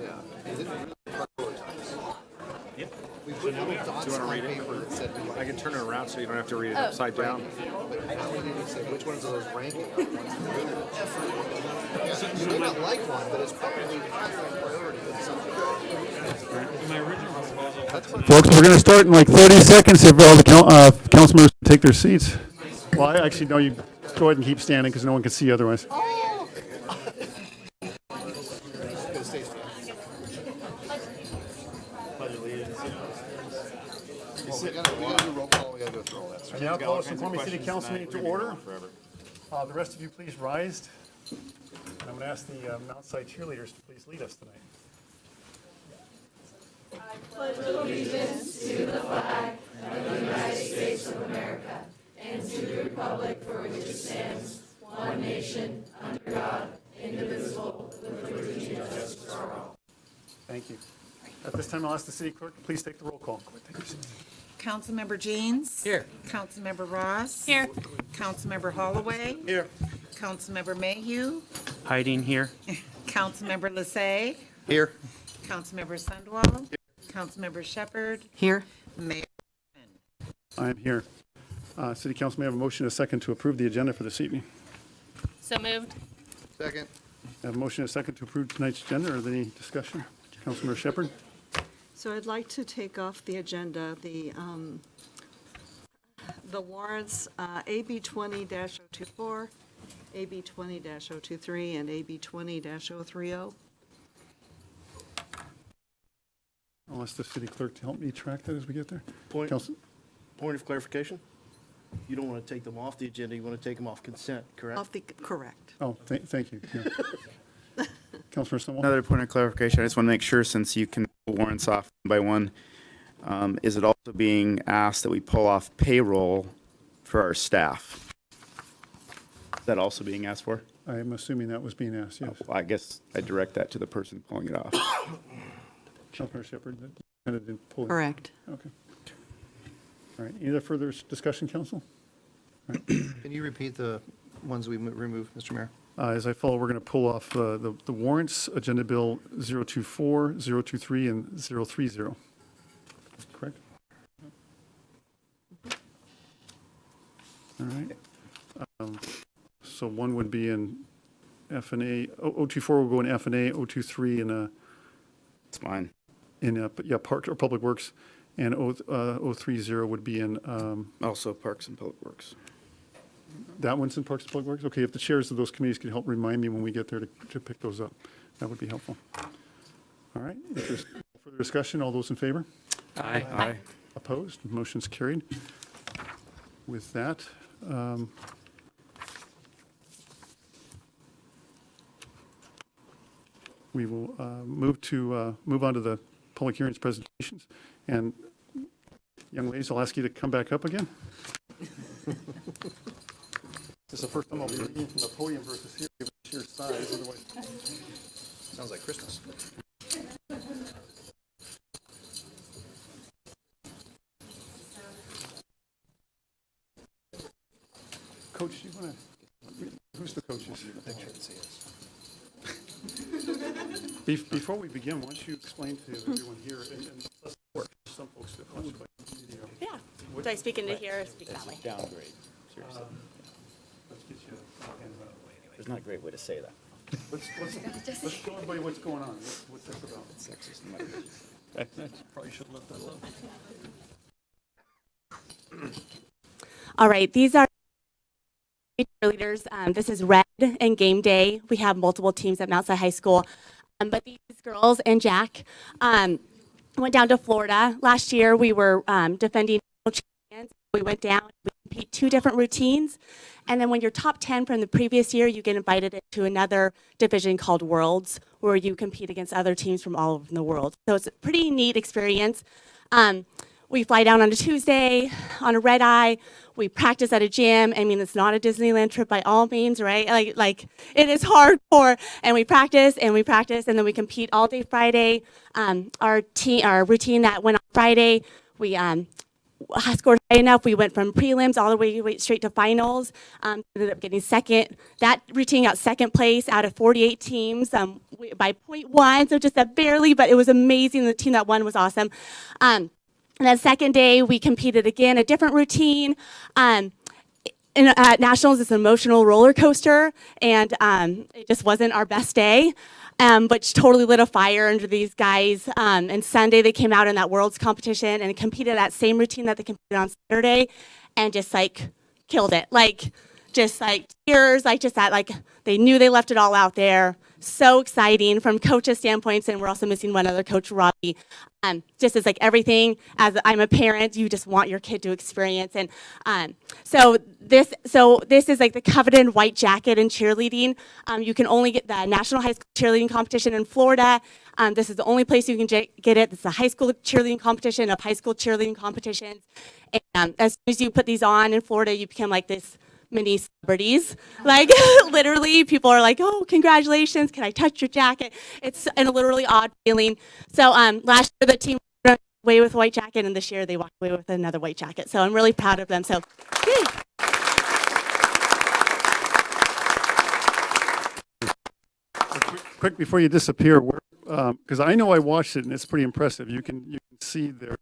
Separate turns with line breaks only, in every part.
Yeah. Is it really prioritize?
Yep.
We put little dots on paper that said we
I can turn it around so you don't have to read it upside down.
But now we need to say which ones of those ranking are the ones that really effort. Yeah, you may not like one, but it's probably higher in priority than something.
My original proposal.
That's what
Folks, we're going to start in like 30 seconds if all the council members take their seats. Well, I actually know you go ahead and keep standing because no one can see you otherwise.
we gotta do roll call. We gotta do a throw. That's right.
Now call the Snoqualmie City Council meeting to order. The rest of you please rise. And I'm going to ask the outside cheerleaders to please lead us tonight. Thank you. At this time, I'll ask the city clerk to please take the roll call. Take your seats.
Councilmember Jeans.
Here.
Councilmember Ross.
Here.
Councilmember Holloway.
Here.
Councilmember Mayhew.
Hiding here.
Councilmember Lassay.
Here.
Councilmember Sundwall. Councilmember Shepherd.
Here.
Mayor.
I am here. City Council may I have a motion and a second to approve the agenda for this evening.
So moved.
Second.
I have a motion and a second to approve tonight's agenda. Are there any discussion? Councilmember Shepherd?
So I'd like to take off the agenda the warrants, AB 20-024, AB 20-023, and AB 20-030.
I'll ask the city clerk to help me track that as we get there.
Point
Council,
of clarification, you don't want to take them off the agenda, you want to take them off consent, correct?
Off the, correct.
oh, thank you. Yeah. Councilor Stonewall?
Another point of clarification, I just want to make sure, since you can pull warrants off one by one, is it also being asked that we pull off payroll for our staff? Is that also being asked for?
I am assuming that was being asked, yes.
Well, I guess I direct that to the person pulling it off.
Councilor Shepherd, that kind of didn't pull it.
Correct.
Okay. All right, any other further discussion, council?
Can you repeat the ones we removed, Mr. Mayor?
As I follow, we're going to pull off the warrants, Agenda Bill 024, 023, and 030. Correct? All right. So one would be in F and A, 024 will go in F and A, 023
It's mine.
in Parks or Public Works, and 030 would be in,
Also Parks and Public Works.
that one's in Parks and Public Works? Okay, if the chairs of those committees could help remind me when we get there to pick those up, that would be helpful. All right, if there's no further discussion, all those in favor?
Aye.
Aye.
Opposed? Motion's carried. With that, we will move on to the public hearings presentations. And young ladies, I'll ask you to come back up again. This is the first time I'll be reading from the podium versus here, given the sheer size. Otherwise,
Sounds like Christmas.
Coach, do you want to, who's the coaches? Before we begin, why don't you explain to everyone here, and some folks that watch by video.
Yeah. Do I speak into here or speak that way?
Downgrade. Seriously.
Let's get you
There's not a great way to say that.
let's tell everybody what's going on. What's this about?
Probably should have left that alone.
All right. These are cheerleaders. This is Red and Game Day. We have multiple teams at Mount Si High School. But these girls and Jack went down to Florida. Last year, we were defending champions. We went down. We compete 2 different routines. And then when you're top 10 from the previous year, you get invited to another division called Worlds, where you compete against other teams from all over the world. So it's a pretty neat experience. We fly down on a Tuesday on a red eye. We practice at a gym. I mean, it's not a Disneyland trip by all means, right? Like it is hardcore. And we practice, and then we compete all day Friday. Our routine that went on Friday, we scored high enough. We went from prelims all the way straight to finals. Ended up getting second. That routine got second place out of 48 teams by 0.1, so just a barely, but it was amazing. The team that won was awesome. And then second day, we competed again, a different routine. In nationals, it's an emotional roller coaster, and it just wasn't our best day, but totally lit a fire under these guys. And Sunday, they came out in that world's competition and competed that same routine that they competed on Saturday, and just like killed it. Like, just like tears, like just that, like they knew they left it all out there. So exciting from coaches' standpoints, and we're also missing one other coach, Robbie. Just as like everything, as I'm a parent, you just want your kid to experience. And so this is like the coveted white jacket in cheerleading. You can only get the National High School Cheerleading Competition in Florida. This is the only place you can get it. It's a high school cheerleading competition of high school cheerleading competitions. And as soon as you put these on in Florida, you become like this mini celebrities. Like literally people are like, oh, congratulations, can I touch your jacket? It's a literally odd feeling. So last year the team went away with a white jacket, and this year they walked away with another white jacket. So I'm really proud of them. So yay.
Quick before you disappear, because I know I watched it and it's pretty impressive. You can see the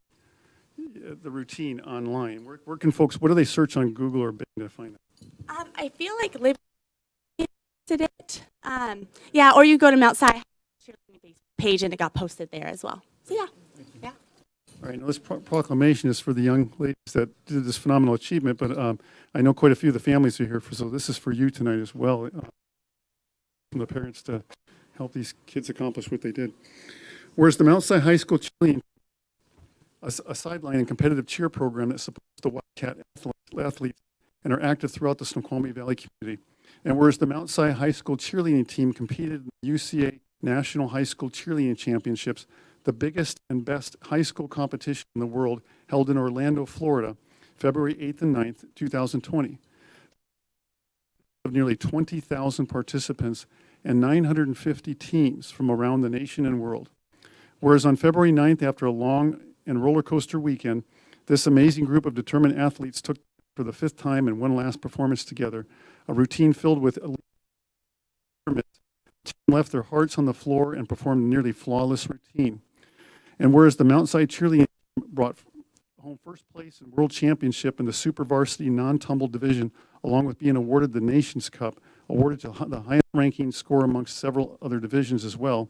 routine online. Where can folks, what do they search on Google or Bing to find it?
I feel like Libby did it. Yeah, or you go to Mount Si page and it got posted there as well. So yeah.
All right, now this proclamation is for the young ladies that did this phenomenal achievement, but I know quite a few of the families are here, so this is for you tonight as well. The parents to help these kids accomplish what they did. Whereas the Mount Si High School cheerleading, a sideline and competitive cheer program that supports the Wildcat athletes and are active throughout the Snoqualmie Valley community. And whereas the Mount Si High School cheerleading team competed in the UCA National High School Cheerleading Championships, the biggest and best high school competition in the world, held in Orlando, Florida, February 8th and 9th, 2020. Of nearly 20,000 participants and 950 teams from around the nation and world. Whereas on February 9th, after a long and roller coaster weekend, this amazing group of determined athletes took for the 5th time and one last performance together, a routine filled with elite the team left their hearts on the floor and performed a nearly flawless routine. And whereas the Mount Si cheerleading brought home first place in world championship in the super varsity non-tumble division, along with being awarded the Nations Cup, awarded to the highest ranking score amongst several other divisions as well.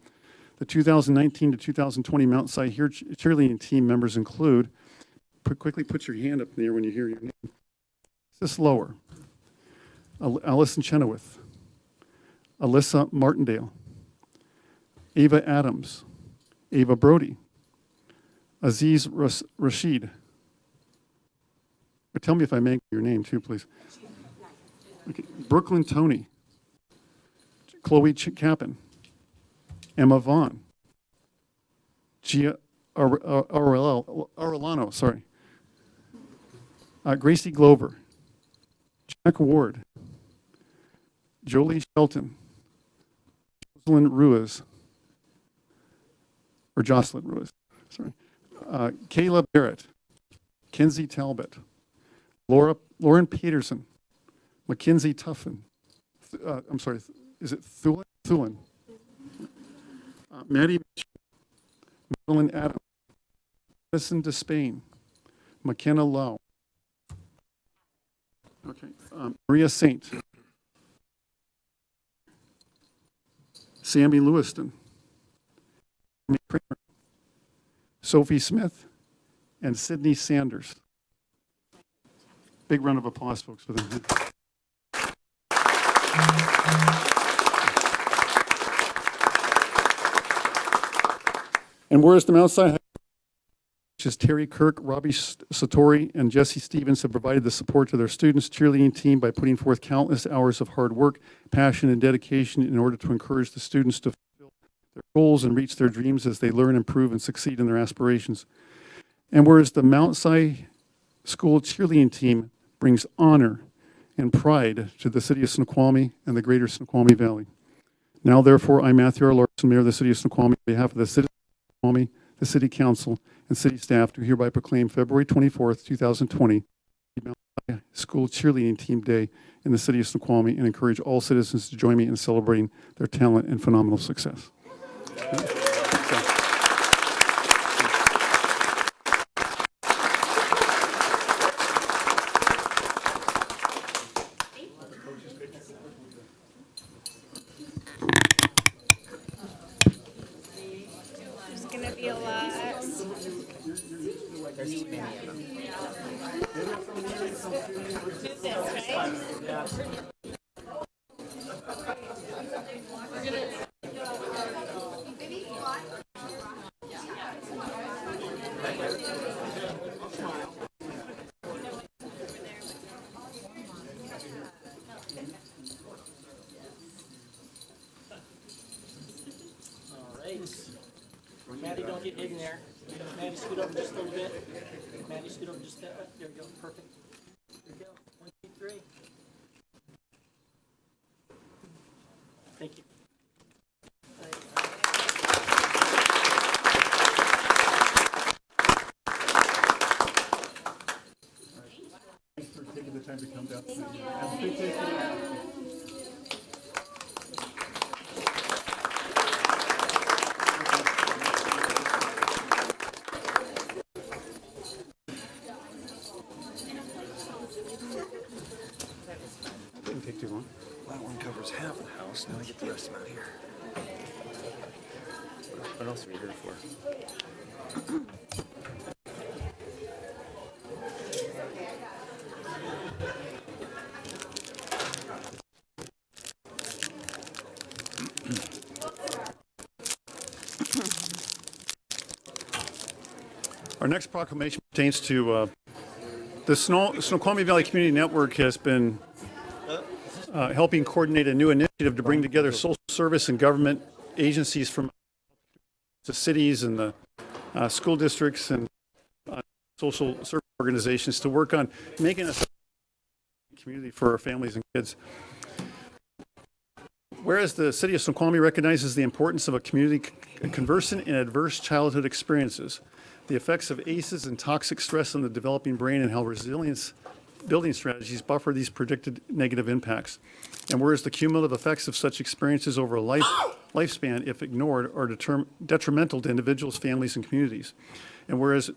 The 2019 to 2020 Mount Si cheerleading team members include, quickly put your hand up in the air when you hear your name. This lower. Allison Chenoweth, Alyssa Martindale, Ava Adams, Ava Brody, Aziz Rashid. But tell me if I make your name too, please. Okay. Brooklyn Tony, Chloe Capin, Emma Vaughn, Gia Arellano, sorry, Gracie Glover, Jack Ward, Jolie Shelton, Jocelyn Ruiz, sorry, Kayla Barrett, Kenzie Talbot, Lauren Peterson, Mackenzie Tuffin, I'm sorry, is it Thulin? Maddie Mitchell, Madeline Adams, Madison Despain, McKenna Lau, okay, Maria Saint, Sammy Lewiston, Sophie Smith, and Sydney Sanders. Big round of applause, folks, for them. And whereas the Mount Si, which is Terry Kirk, Robbie Satori, and Jesse Stevens, have provided the support to their students' cheerleading team by putting forth countless hours of hard work, passion, and dedication in order to encourage the students to fulfill their goals and reach their dreams as they learn, improve, and succeed in their aspirations. And whereas the Mount Si School cheerleading team brings honor and pride to the city of Snoqualmie and the greater Snoqualmie Valley. Now, therefore, I, Matthew R. Larson, Mayor of the city of Snoqualmie, on behalf of the city of Snoqualmie, the City Council, and City staff do hereby proclaim February 24th, 2020, Mount Sinai School Cheerleading Team Day in the City of Snoqualmie, and encourage all citizens to join me in celebrating their talent and phenomenal success.
There's gonna be a lot.
Maddie, don't get hidden there. Maddie, scoot up just a little bit. Maddie, scoot up just a bit. There we go. Perfect. There we go. 1, 2, 3. Thank you.
Thanks for taking the time to come down. Didn't take too long.
That one covers half the house. Now I get the rest of it out here.
What else are we here for?
Our next proclamation pertains to the Snoqualmie Valley Community Network has been helping coordinate a new initiative to bring together social service and government agencies from the cities and the school districts and social service organizations to work on making us a community for our families and kids. Whereas the City of Snoqualmie recognizes the importance of a community conversant in adverse childhood experiences, the effects of ACEs and toxic stress on the developing brain, and how resilience building strategies buffer these predicted negative impacts. And whereas the cumulative effects of such experiences over a lifespan, if ignored, are detrimental to individuals, families, and communities. And whereas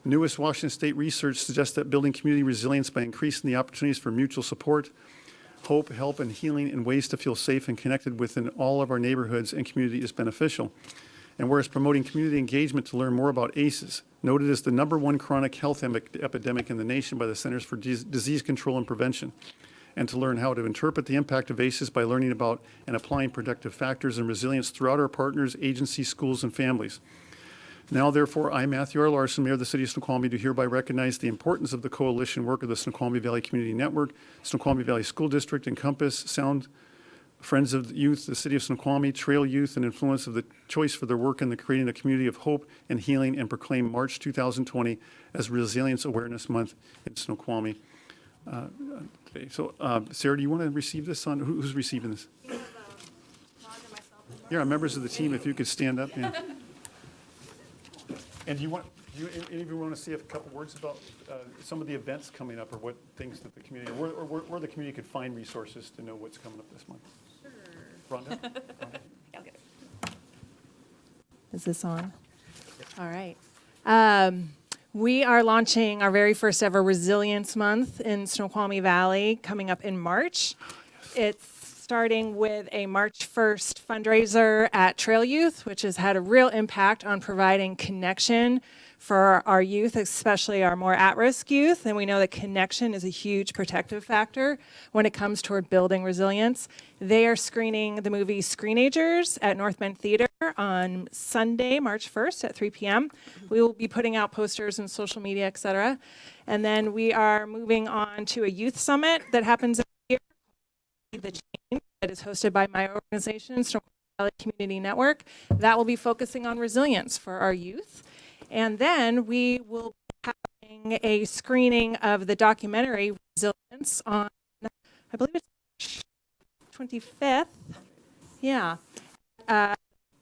newest Washington State research suggests that building community resilience by increasing the opportunities for mutual support, hope, help, and healing, and ways to feel safe and connected within all of our neighborhoods and community is beneficial. And whereas promoting community engagement to learn more about ACEs, noted as the #1 chronic health epidemic in the nation by the Centers for Disease Control and Prevention, and to learn how to interpret the impact of ACEs by learning about and applying protective factors and resilience throughout our partners, agencies, schools, and families. Now, therefore, I, Matthew R. Larson, Mayor of the City of Snoqualmie, do hereby recognize the importance of the coalition work of the Snoqualmie Valley Community Network, Snoqualmie Valley School District, Encompass, Sound, Friends of Youth, the City of Snoqualmie, Trail Youth, and influence of the choice for their work in the creating a community of hope and healing, and proclaim March 2020 as Resilience Awareness Month in Snoqualmie today. So, Sarah, do you want to receive this on, who's receiving this? Yeah, members of the team, if you could stand up. Yeah. And any of you want to say a couple words about some of the events coming up, or what things that the community, or where the community could find resources to know what's coming up this month? Sure. Rhonda?
I'll get it. Is this on? All right. We are launching our very first ever Resilience Month in Snoqualmie Valley coming up in March. It's starting with a March 1st fundraiser at Trail Youth, which has had a real impact on providing connection for our youth, especially our more at-risk youth. And we know that connection is a huge protective factor when it comes toward building resilience. They are screening the movie Screenagers at North Bend Theater on Sunday, March 1st at 3 p.m. We will be putting out posters and social media, et cetera. And then we are moving on to a youth summit that happens every year, The Change, that is hosted by my organization, Snoqualmie Valley Community Network. That will be focusing on resilience for our youth. And then we will be having a screening of the documentary Resilience on, I believe it's March 25th. Yeah.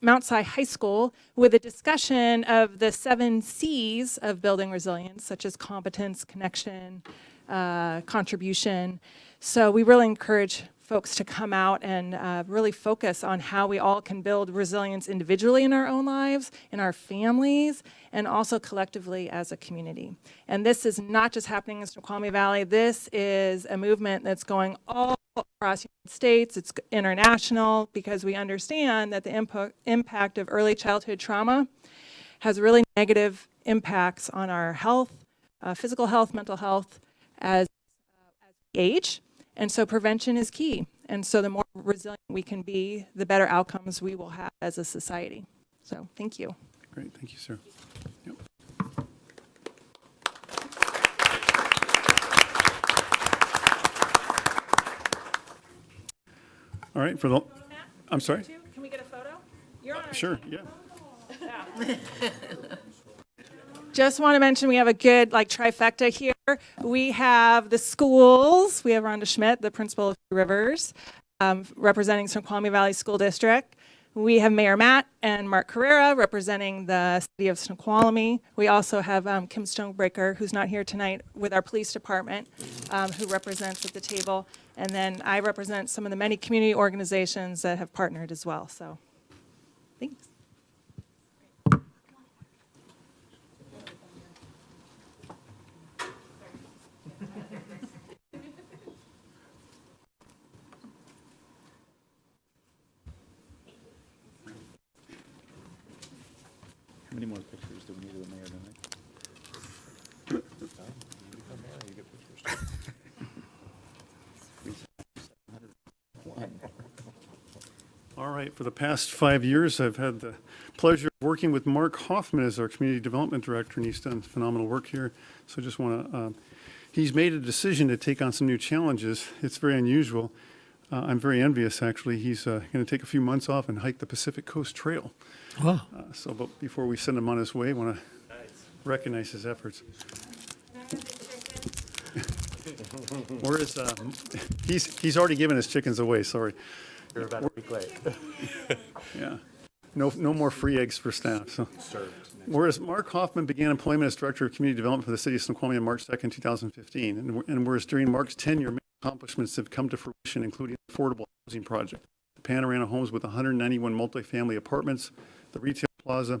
Mount Si High School with a discussion of the 7 C's of building resilience, such as competence, connection, contribution. So we really encourage folks to come out and really focus on how we all can build resilience individually in our own lives, in our families, and also collectively as a community. And this is not just happening in Snoqualmie Valley. This is a movement that's going all across the United States. It's international because we understand that the impact of early childhood trauma has really negative impacts on our health, physical health, mental health as we age. And so prevention is key. And so the more resilient we can be, the better outcomes we will have as a society. So thank you.
Great, thank you, sir. Yep. All right, for the, I'm sorry?
Can we get a photo? You're on our
Sure, yeah.
Just want to mention we have a good trifecta here. We have the schools. We have Rhonda Schmidt, the principal of Three Rivers, representing Snoqualmie Valley School District. We have Mayor Matt and Mark Carrera representing the city of Snoqualmie. We also have Kim Stonebreaker, who's not here tonight, with our police department, who represents at the table. And then I represent some of the many community organizations that have partnered as well. So thanks.
How many more pictures do we need of the mayor tonight?
All right, for the past 5 years, I've had the pleasure of working with Mark Hoffman as our Community Development Director, and he's done phenomenal work here. So I just want to, he's made a decision to take on some new challenges. It's very unusual. I'm very envious, actually. He's going to take a few months off and hike the Pacific Coast Trail.
Wow.
But before we send him on his way, I want to recognize his efforts. Where is, he's already given his chickens away, sorry.
You're about a week late.
Yeah. No more free eggs for staff. So. Whereas Mark Hoffman began employment as Director of Community Development for the City of Snoqualmie on March 2nd, 2015. And whereas during Mark's tenure, many accomplishments have come to fruition, including the affordable housing project, the Panorama Homes with 191 multifamily apartments, the retail plaza,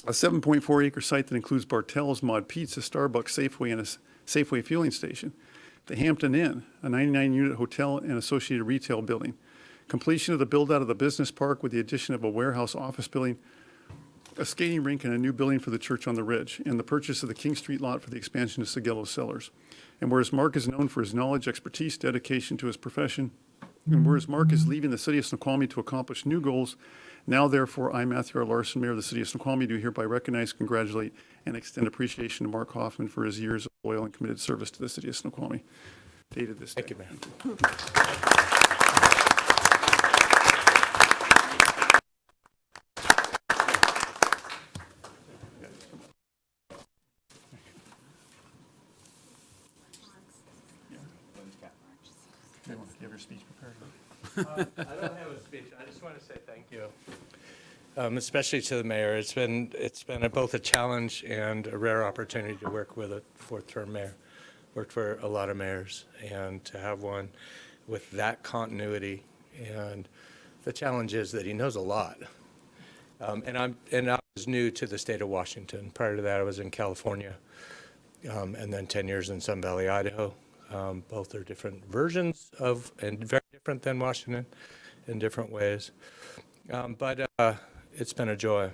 a 7.4-acre site that includes Bartell's, Mod Pizza, Starbucks, Safeway, and a Safeway fueling station, the Hampton Inn, a 99-unit hotel and associated retail building, completion of the build-out of the business park with the addition of a warehouse office building, a skating rink, and a new building for the church on the ridge, and the purchase of the King Street lot for the expansion of Sagello Cellars. And whereas Mark is known for his knowledge, expertise, dedication to his profession, and whereas Mark is leaving the city of Snoqualmie to accomplish new goals, now therefore I, Matthew R. Larson, Mayor of the City of Snoqualmie, do hereby recognize, congratulate, and extend appreciation to Mark Hoffman for his years of loyal and committed service to the City of Snoqualmie. Dated this day.
Thank you, man.
You want to give your speech prepared?
I don't have a speech. I just want to say thank you, especially to the mayor. It's been both a challenge and a rare opportunity to work with a fourth-term mayor. Worked for a lot of mayors, and to have one with that continuity. And the challenge is that he knows a lot. And I was new to the state of Washington. Prior to that, I was in California, and then 10 years in Sun Valley, Idaho. Both are different versions of, and very different than Washington in different ways. But it's been a joy.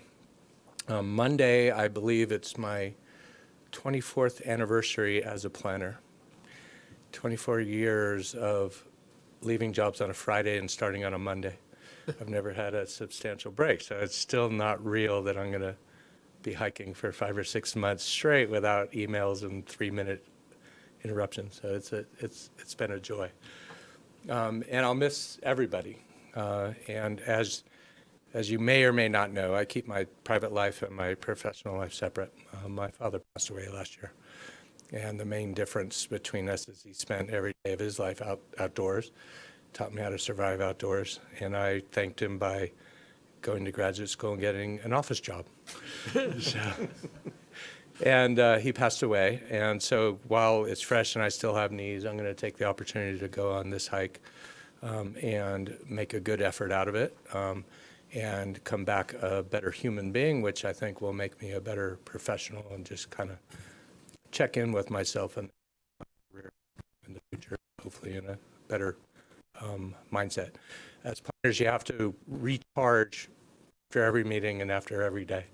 Monday, I believe it's my 24th anniversary as a planner. 24 years of leaving jobs on a Friday and starting on a Monday. I've never had a substantial break, so it's still not real that I'm going to be hiking for 5 or 6 months straight without emails and 3-minute interruptions. So it's been a joy, and I'll miss everybody. And as you may or may not know, I keep my private life and my professional life separate. My father passed away last year, and the main difference between us is he spent every day of his life outdoors, taught me how to survive outdoors, and I thanked him by going to graduate school and getting an office job. And he passed away. And so while it's fresh and I still have knees, I'm going to take the opportunity to go on this hike and make a good effort out of it and come back a better human being, which I think will make me a better professional, and just kind of check in with myself in the future, hopefully in a better mindset. As planners, you have to recharge after every meeting and after every day.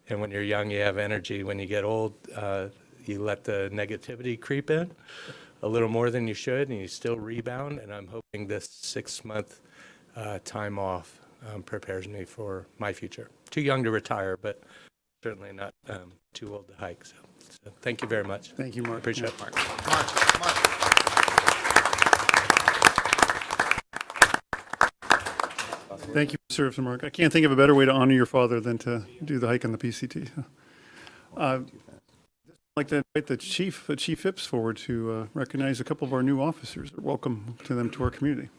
And when you're young, you have energy. When you get old, you let the negativity creep in a little more than you should, and you still rebound. And I'm hoping this 6-month time off prepares me for my future. Too young to retire, but certainly not too old to hike. So thank you very much.
Thank you, Mark.
Appreciate it, Mark.
Thank you for service, Mark. I can't think of a better way to honor your father than to do the hike on the PCT. I'd like to invite the Chief Phipps forward to recognize a couple of our new officers. Welcome to them to our community.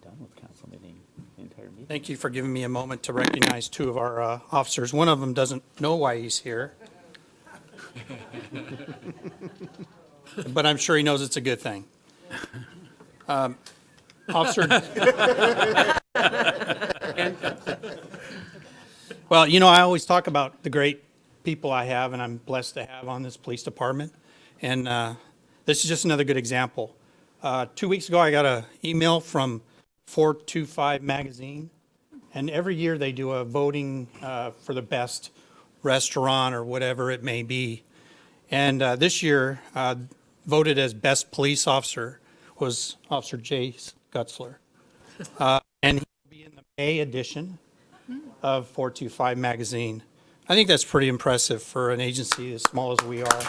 Done with council meeting, the entire meeting.
Thank you for giving me a moment to recognize two of our officers. One of them doesn't know why he's here, but I'm sure he knows it's a good thing. Officer. Well, you know, I always talk about the great people I have and I'm blessed to have on this police department. And this is just another good example. 2 weeks ago, I got an email from 425 magazine. And every year they do a voting for the best restaurant or whatever it may be. And this year, voted as best police officer was Officer Jay Gutzler. And he'll be in the May edition of 425 magazine. I think that's pretty impressive for an agency as small as we are.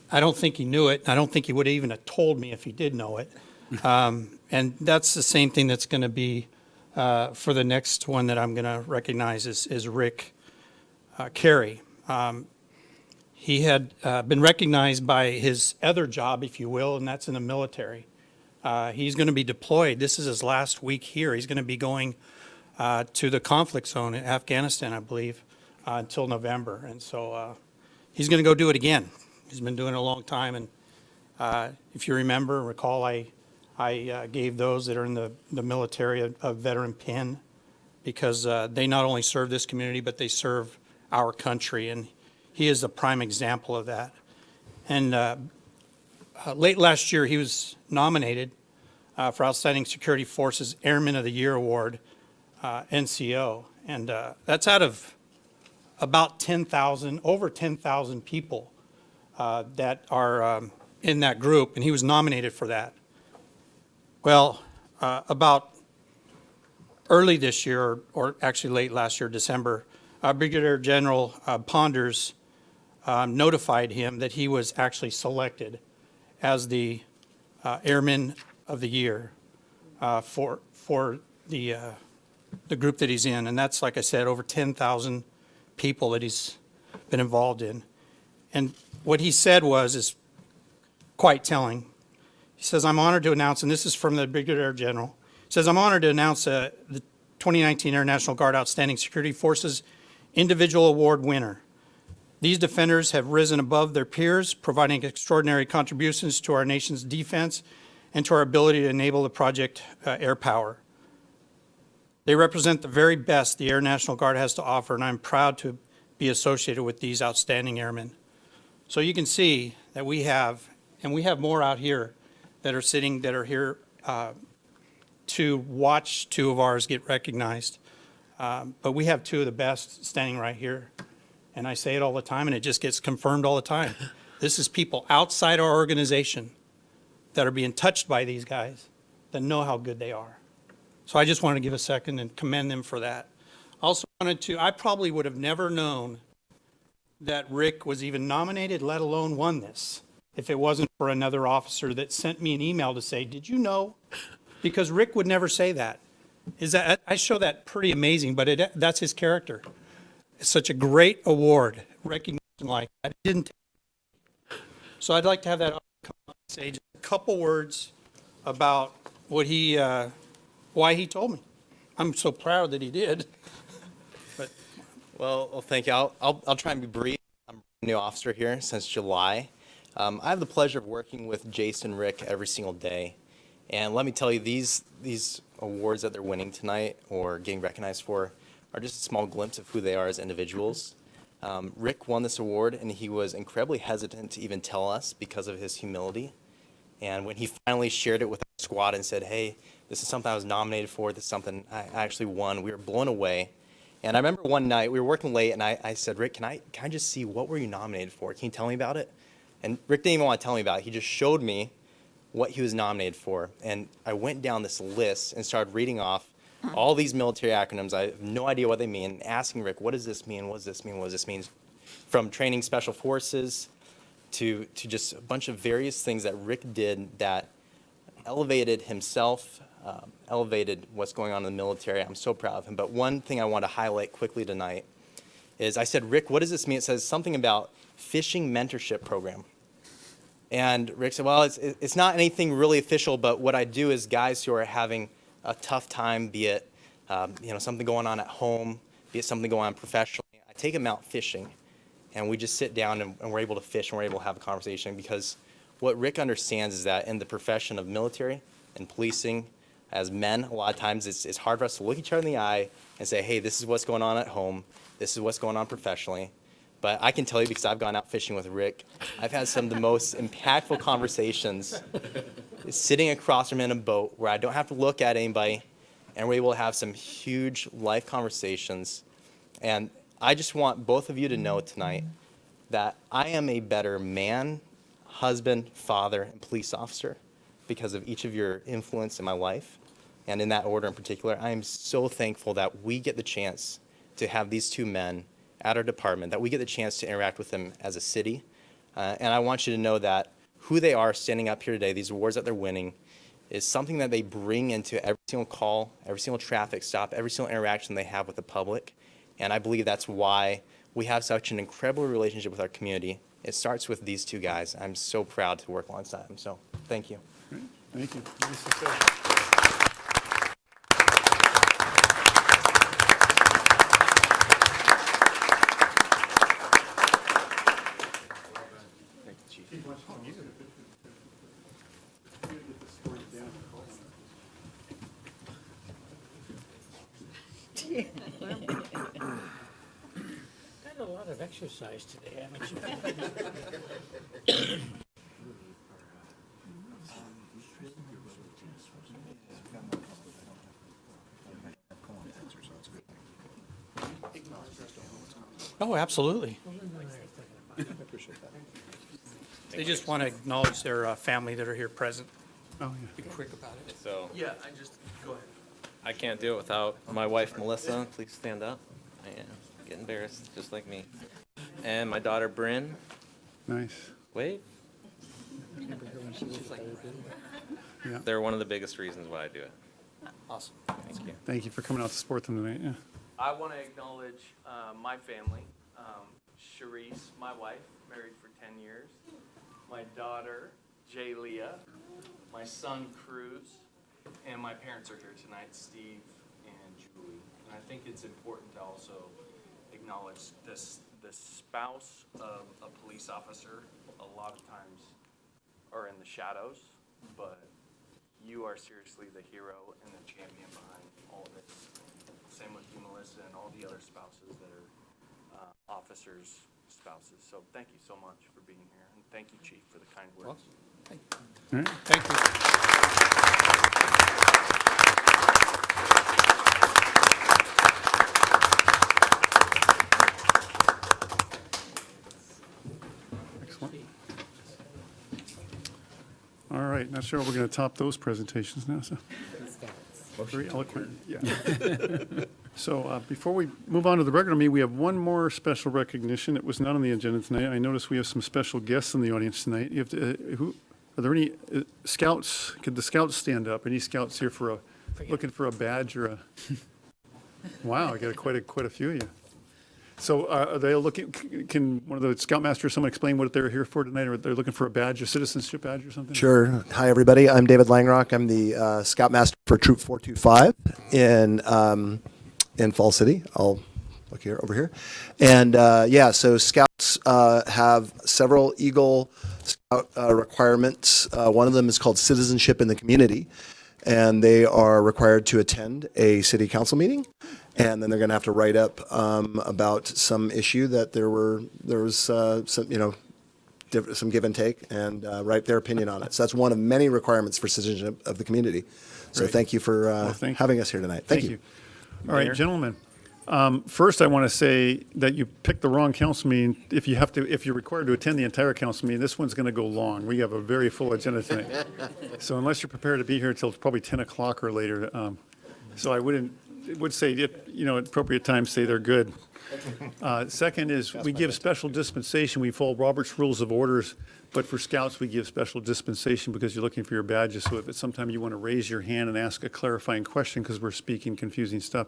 I don't think he knew it. I don't think he would even have told me if he did know it. And that's the same thing that's going to be for the next one that I'm going to recognize is Rick Carey. He had been recognized by his other job, if you will, and that's in the military. He's going to be deployed. This is his last week here. He's going to be going to the conflict zone in Afghanistan, I believe, until November. And so he's going to go do it again. He's been doing it a long time. And if you recall, I gave those that are in the military a veteran pin because they not only serve this community, but they serve our country. And he is a prime example of that. And late last year, he was nominated for Outstanding Security Forces Airman of the Year Award, NCO. And that's out of about 10,000, over 10,000 people that are in that group. And he was nominated for that. Well, about early this year, or actually late last year, December, Brigadier General Ponders notified him that he was actually selected as the Airman of the Year for the group that he's in. And that's, like I said, over 10,000 people that he's been involved in. And what he said is quite telling. He says, I'm honored to announce, and this is from the Brigadier General, he says, I'm honored to announce the 2019 Air National Guard Outstanding Security Forces Individual Award winner. These defenders have risen above their peers, providing extraordinary contributions to our nation's defense and to our ability to enable the Project Air Power. They represent the very best the Air National Guard has to offer, and I'm proud to be associated with these outstanding airmen. So you can see that we have, and we have more out here that are here to watch two of ours get recognized. But we have two of the best standing right here. And I say it all the time, and it just gets confirmed all the time. This is people outside our organization that are being touched by these guys that know how good they are. So I just wanted to give a second and commend them for that. Also I probably would have never known that Rick was even nominated, let alone won this, if it wasn't for another officer that sent me an email to say, did you know? Because Rick would never say that. I show that pretty amazing, but that's his character. It's such a great award, recognizing like that. He didn't. So I'd like to have that come up and say just a couple words about what he, why he told me. I'm so proud that he did. But
Well, thank you. I'll try and be brief. I'm a new officer here since July. I have the pleasure of working with Jason and Rick every single day. And let me tell you, these awards that they're winning tonight or getting recognized for are just a small glimpse of who they are as individuals. Rick won this award, and he was incredibly hesitant to even tell us because of his humility. And when he finally shared it with our squad and said, hey, this is something I was nominated for, this is something I actually won, we were blown away. And I remember one night, we were working late, and I said, Rick, can I just see, what were you nominated for? Can you tell me about it? And Rick didn't even want to tell me about it. He just showed me what he was nominated for. And I went down this list and started reading off all these military acronyms. I have no idea what they mean, and asking Rick, what does this mean? What does this mean? What does this mean? From training special forces to just a bunch of various things that Rick did that elevated himself, elevated what's going on in the military. I'm so proud of him. But one thing I want to highlight quickly tonight is I said, Rick, what does this mean? It says something about fishing mentorship program. And Rick said, well, it's not anything really official, but what I do is guys who are having a tough time, be it something going on at home, be it something going on professionally, I take them out fishing. And we just sit down and we're able to fish and we're able to have a conversation, because what Rick understands is that in the profession of military and policing, as men, a lot of times it's hard for us to look each other in the eye and say, hey, this is what's going on at home, this is what's going on professionally. But I can tell you, because I've gone out fishing with Rick, I've had some of the most impactful conversations sitting across from him in a boat where I don't have to look at anybody, and we're able to have some huge life conversations. And I just want both of you to know tonight that I am a better man, husband, father, and police officer because of each of your influence in my life. And in that order in particular, I am so thankful that we get the chance to have these two men at our department, that we get the chance to interact with them as a city. And I want you to know that who they are standing up here today, these awards that they're winning, is something that they bring into every single call, every single traffic stop, every single interaction they have with the public. And I believe that's why we have such an incredible relationship with our community. It starts with these two guys. I'm so proud to work alongside them. So thank you.
Thank you. Nice to say.
Got a lot of exercise today, haven't you?
Oh, absolutely. They just want to acknowledge their family that are here present.
Oh, yeah.
Be quick about it.
So,
Yeah, I just, go ahead.
I can't do it without my wife, Melissa. Please stand up. I get embarrassed, just like me. And my daughter, Bryn.
Nice.
Wave.
Yeah.
They're one of the biggest reasons why I do it.
Awesome.
Thank you.
Thank you for coming out to support them tonight. Yeah.
I want to acknowledge my family. Charisse, my wife, married for 10 years. My daughter, Jay Leah. My son, Cruz. And my parents are here tonight, Steve and Julie. And I think it's important to also acknowledge this, the spouse of a police officer a lot of times are in the shadows, but you are seriously the hero and the champion behind all of this. Same with you, Melissa, and all the other spouses that are officers' spouses. So thank you so much for being here, and thank you, Chief, for the kind words.
All right.
Thank you.
Excellent. All right. Not sure we're going to top those presentations now. So very eloquent. Yeah. So before we move on to the regular meeting, we have one more special recognition. It was not on the agenda tonight. I noticed we have some special guests in the audience tonight. You have to, are there any scouts? Could the scouts stand up? Any scouts here for looking for a badge or a? Wow, I got quite a few of you. So are they looking, can one of the Scoutmasters, someone explain what they're here for tonight? Or they're looking for a badge, a citizenship badge or something?
Sure. Hi, everybody. I'm David Langrock. I'm the Scoutmaster for Troop 425 in Fall City. I'll look here, over here. And yeah, so Scouts have several Eagle Scout requirements. One of them is called citizenship in the community. And they are required to attend a city council meeting. And then they're going to have to write up about some issue that there was some, some give and take, and write their opinion on it. So that's one of many requirements for citizenship of the community. So
Great.
Thank you for having us here tonight. Thank you.
All right, gentlemen. First, I want to say that you picked the wrong council meeting. If you're required to attend the entire council meeting, this one's going to go long. We have a very full agenda tonight. So unless you're prepared to be here until probably 10 o'clock or later, so I would say, at appropriate times, say they're good. Second is we give special dispensation. We follow Robert's Rules of Orders, but for Scouts, we give special dispensation because you're looking for your badges. So if at some time you want to raise your hand and ask a clarifying question because we're speaking confusing stuff,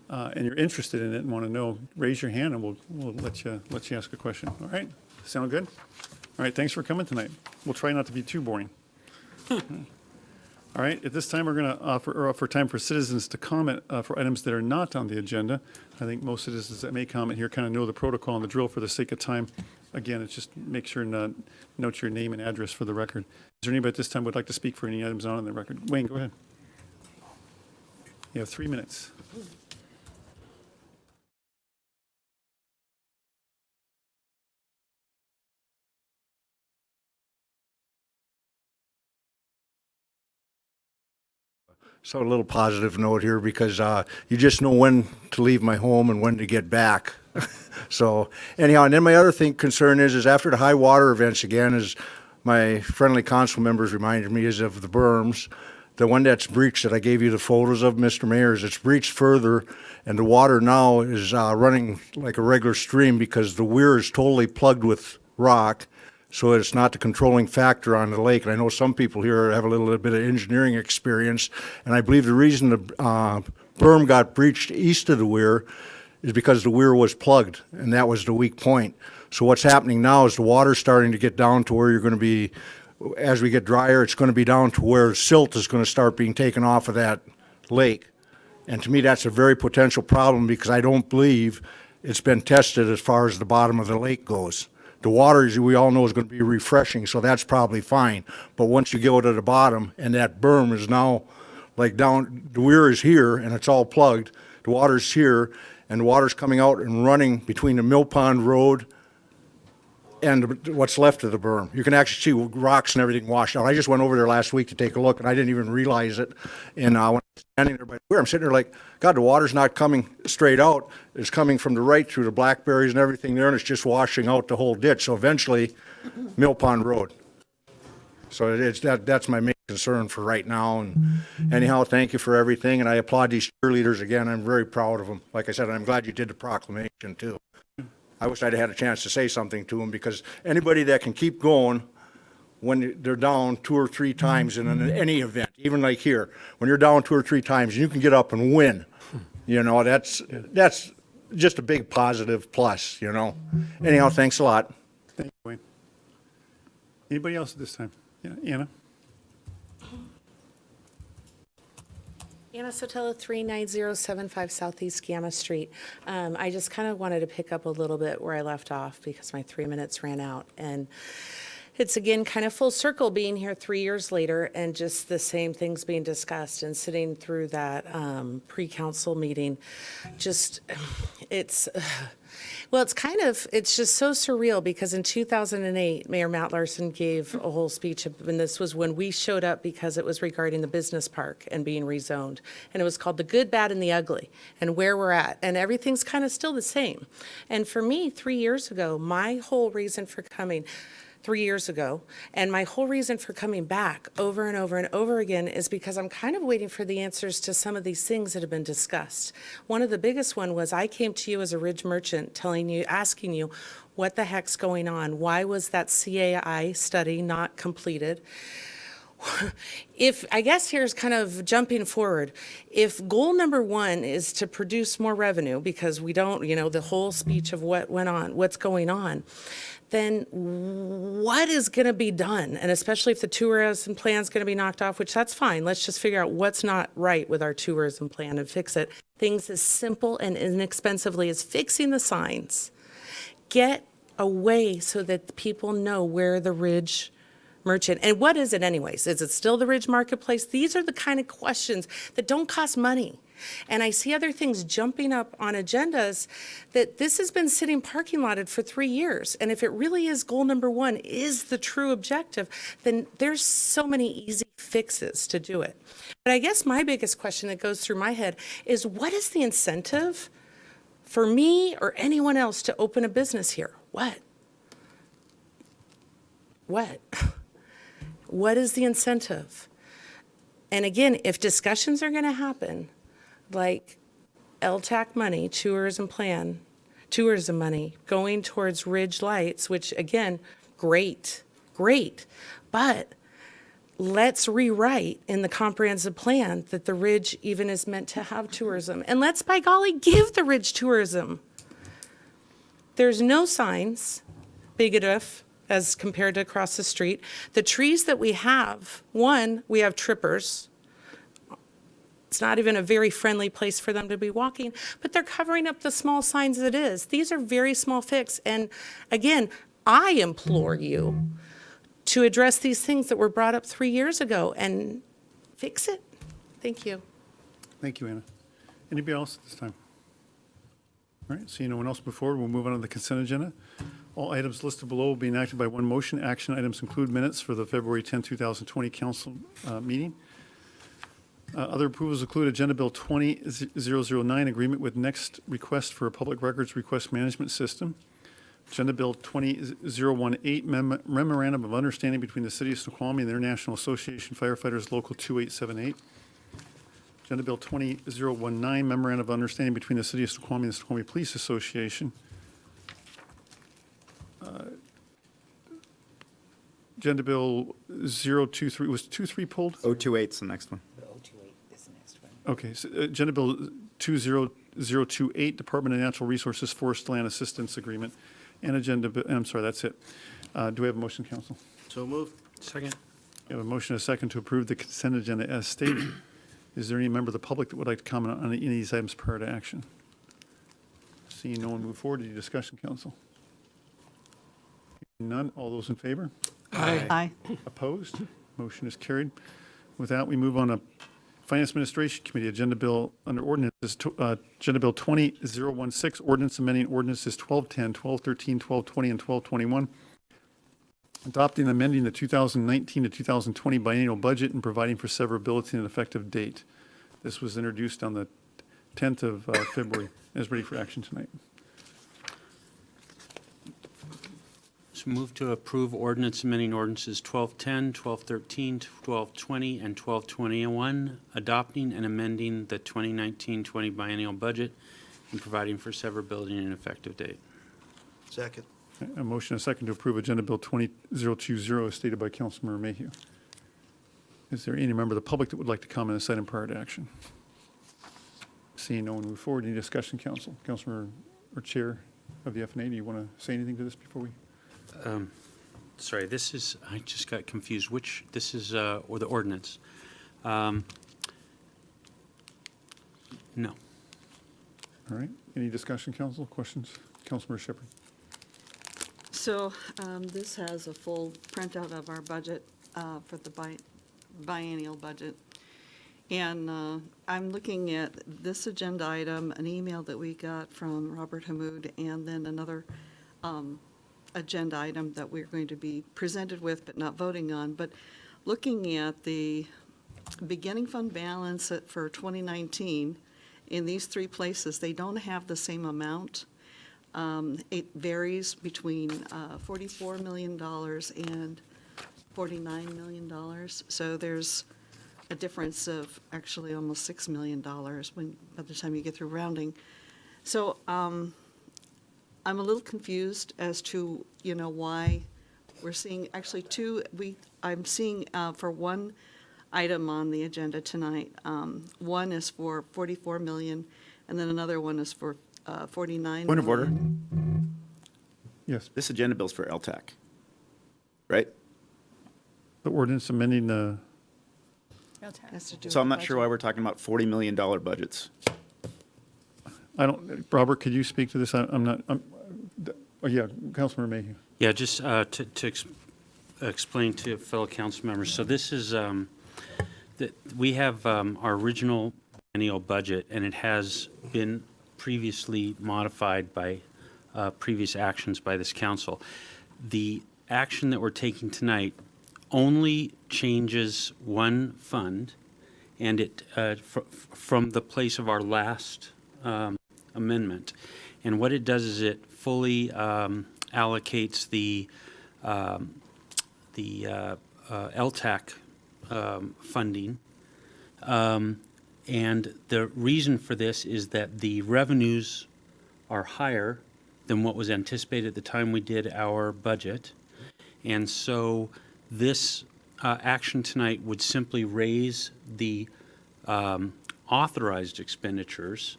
and you're interested in it and want to know, raise your hand and we'll let you ask a question. All right? Sound good? All right, thanks for coming tonight. We'll try not to be too boring. All right, at this time, we're going to offer time for citizens to comment for items that are not on the agenda. I think most citizens that may comment here kind of know the protocol and the drill for the sake of time. Again, it's just make sure and note your name and address for the record. Is there anybody at this time who would like to speak for any items not on the record? Wayne, go ahead. You have 3 minutes.
So a little positive note here because you just know when to leave my home and when to get back. So anyhow, and then my other concern is after the high water events again, as my friendly council members reminded me, is of the berms. The one that's breached that I gave you the photos of, Mr. Mayor, is it's breached further, and the water now is running like a regular stream because the weir is totally plugged with rock. So it's not the controlling factor on the lake. And I know some people here have a little bit of engineering experience, and I believe the reason the berm got breached east of the weir is because the weir was plugged, and that was the weak point. So what's happening now is the water's starting to get down to where you're going to be, as we get drier, it's going to be down to where silt is going to start being taken off of that lake. And to me, that's a very potential problem because I don't believe it's been tested as far as the bottom of the lake goes. The water, as we all know, is going to be refreshing, so that's probably fine. But once you go to the bottom and that berm is now like down, the weir is here and it's all plugged, the water's here, and the water's coming out and running between the Mill Pond Road and what's left of the berm. You can actually see rocks and everything washed out. I just went over there last week to take a look, and I didn't even realize it. And when I was standing there by the weir, I'm sitting there like, God, the water's not coming straight out. It's coming from the right through the blackberries and everything there, and it's just washing out the whole ditch. So eventually, Mill Pond Road. So that's my main concern for right now. And anyhow, thank you for everything, and I applaud these cheerleaders again. I'm very proud of them. Like I said, I'm glad you did the proclamation too. I wish I'd had a chance to say something to them because anybody that can keep going when they're down 2 or 3 times in any event, even like here, when you're down 2 or 3 times, you can get up and win. That's just a big positive plus, Anyhow, thanks a lot.
Thank you, Wayne. Anybody else at this time? Yeah, Anna?
Anna Sotelo, 39075 Southeast Gamma Street. I just kind of wanted to pick up a little bit where I left off because my 3 minutes ran out. And it's again kind of full circle being here 3 years later and just the same things being discussed and sitting through that pre-council meeting. It's just so surreal because in 2008, Mayor Matt Larson gave a whole speech, and this was when we showed up because it was regarding the business park and being rezoned. And it was called The Good, Bad, and the Ugly, and where we're at. And everything's kind of still the same. And for me, 3 years ago, my whole reason for coming 3 years ago. And my whole reason for coming back over and over and over again is because I'm kind of waiting for the answers to some of these things that have been discussed. One of the biggest one was I came to you as a ridge merchant asking you, what the heck's going on? Why was that CAI study not completed? if, I guess here's kind of jumping forward. If goal number one is to produce more revenue, because we don't, the whole speech of what's going on, then what is going to be done? And especially if the tourism plan is going to be knocked off, which that's fine. Let's just figure out what's not right with our tourism plan and fix it. Things as simple and inexpensively as fixing the signs. Get a way so that people know where the Ridge Merchant, and what is it anyways? Is it still the Ridge Marketplace? These are the kind of questions that don't cost money. And I see other things jumping up on agendas that this has been sitting parking lotted for 3 years. And if it really is goal number one, is the true objective, then there's so many easy fixes to do it. But I guess my biggest question that goes through my head is, what is the incentive for me or anyone else to open a business here? What? What is the incentive? And again, if discussions are going to happen, like LTAC money, tourism money, going towards Ridge Lights, which again, great, but let's rewrite in the comprehensive plan that the Ridge even is meant to have tourism. And let's, by golly, give the Ridge tourism. There's no signs big enough as compared to across the street. The trees that we have, we have trippers. It's not even a very friendly place for them to be walking, but they're covering up the small signs that it is. These are very small fix. And again, I implore you to address these things that were brought up 3 years ago and fix it. Thank you.
Thank you, Anna. Anybody else at this time? All right, seeing no one else before, we'll move on to the consent agenda. All items listed below will be enacted by one motion. Action items include minutes for the February 10, 2020 council meeting. Other approvals include Agenda Bill 20009, agreement with Next Request for a Public Records Request Management System. Agenda Bill 20018, Memorandum of Understanding between the City of Snoqualmie and the International Association Firefighters Local 2878. Agenda Bill 20019, Memorandum of Understanding between the City of Snoqualmie and the Snoqualmie Police Association. Agenda Bill 023, was 23 pulled?
028 is the next one.
The 028 is the next one.
Okay, so Agenda Bill 20028, Department of Natural Resources Forest Land Assistance Agreement, and I'm sorry, that's it. Do we have a motion, council?
So moved.
Second.
We have a motion and a second to approve the consent agenda as stated. Is there any member of the public that would like to comment on any of these items prior to action? Seeing no one move forward to the discussion, council. None. All those in favor?
Aye.
Opposed? Motion is carried. With that, we move on to Finance Administration Committee. Agenda Bill under ordinances, Agenda Bill 20016, ordinance amending ordinances 1210, 1213, 1220, and 1221. Adopting and amending the 2019 to 2020 biennial budget and providing for severability and effective date. This was introduced on the 10th of February and is ready for action tonight.
So move to approve ordinance amending ordinances 1210, 1213, 1220, and 1221, adopting and amending the 2019-20 biennial budget and providing for severability and effective date.
Second.
A motion and a second to approve Agenda Bill 20020 as stated by Councilmember Mayhew. Is there any member of the public that would like to comment on this item prior to action? Seeing no one move forward, any discussion, council? Councilmember or Chair of the FNA, do you want to say anything to this before we?
Sorry, this is, I just got confused. Which, this is, or the ordinance? No.
All right. Any discussion, council? Questions? Councilmember Shepherd.
So this has a full printout of our budget for the biennial budget. And I'm looking at this agenda item, an email that we got from Robert Hamoud, and then another agenda item that we're going to be presented with but not voting on. But looking at the beginning fund balance for 2019, in these three places, they don't have the same amount. It varies between $44 million and $49 million. So there's a difference of actually almost $6 million by the time you get through rounding. So I'm a little confused as to, why We're seeing, actually two, I'm seeing for one item on the agenda tonight. One is for 44 million, and then another one is for 49
Point of order.
million.
Yes.
This agenda bill's for LTAC, right?
The ordinance amending the,
Has to do
So I'm
with
not sure why we're talking about $40 million budgets.
I don't, Robert, could you speak to this? I'm not, oh, yeah, Councilmember Mayhew.
Yeah, just explain to fellow council members. So this is, we have our original annual budget, and it has been previously modified by previous actions by this council. The action that we're taking tonight only changes one fund, and it from the place of our last amendment. And what it does is it fully allocates the LTAC funding. And the reason for this is that the revenues are higher than what was anticipated at the time we did our budget. And so this action tonight would simply raise the authorized expenditures,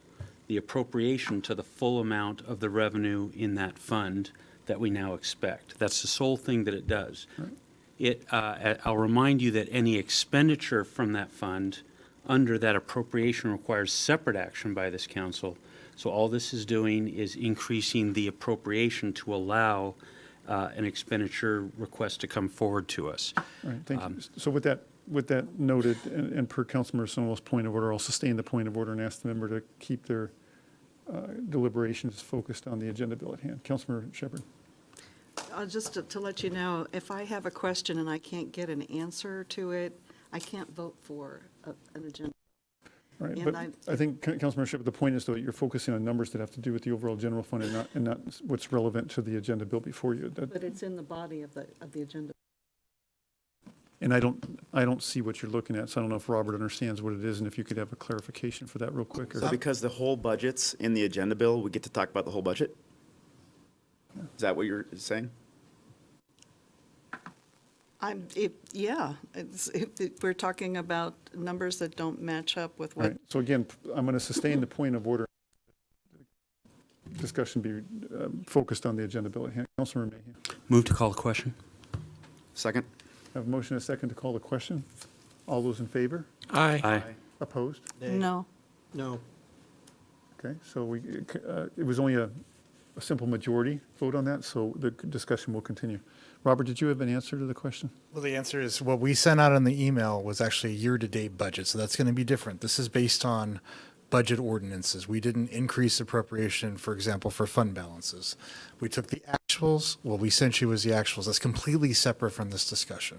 the appropriation to the full amount of the revenue in that fund that we now expect. That's the sole thing that it does. I'll remind you that any expenditure from that fund under that appropriation requires separate action by this council. So all this is doing is increasing the appropriation to allow an expenditure request to come forward to us.
All right, thank you. So with that noted, and per Councilmember Stonewall's point of order, I'll sustain the point of order and ask the member to keep their deliberations focused on the agenda bill at hand. Councilmember Shepherd.
Just to let you know, if I have a question and I can't get an answer to it, I can't vote for an agenda.
All right,
And
but I think, Councilmember Shepherd, the point is, though, that you're focusing on numbers that have to do with the overall general fund and not what's relevant to the agenda bill before you.
But it's in the body of the agenda.
And I don't see what you're looking at, so I don't know if Robert understands what it is, and if you could have a clarification for that real quick.
So because the whole budget's in the agenda bill, we get to talk about the whole budget? Is that what you're saying?
If we're talking about numbers that don't match up with
All
what.
right, so again, I'm going to sustain the point of order. Discussion be focused on the agenda bill at hand. Councilmember Mayhew.
Move to call the question.
Second.
I have a motion and a second to call the question. All those in favor?
Aye.
Aye.
Opposed?
No.
No.
Okay, so it was only a simple majority vote on that, so the discussion will continue. Robert, did you have an answer to the question?
Well, the answer is what we sent out in the email was actually a year-to-date budget, so that's going to be different. This is based on budget ordinances. We didn't increase appropriation, for example, for fund balances. We took the actuals. What we sent you was the actuals. That's completely separate from this discussion.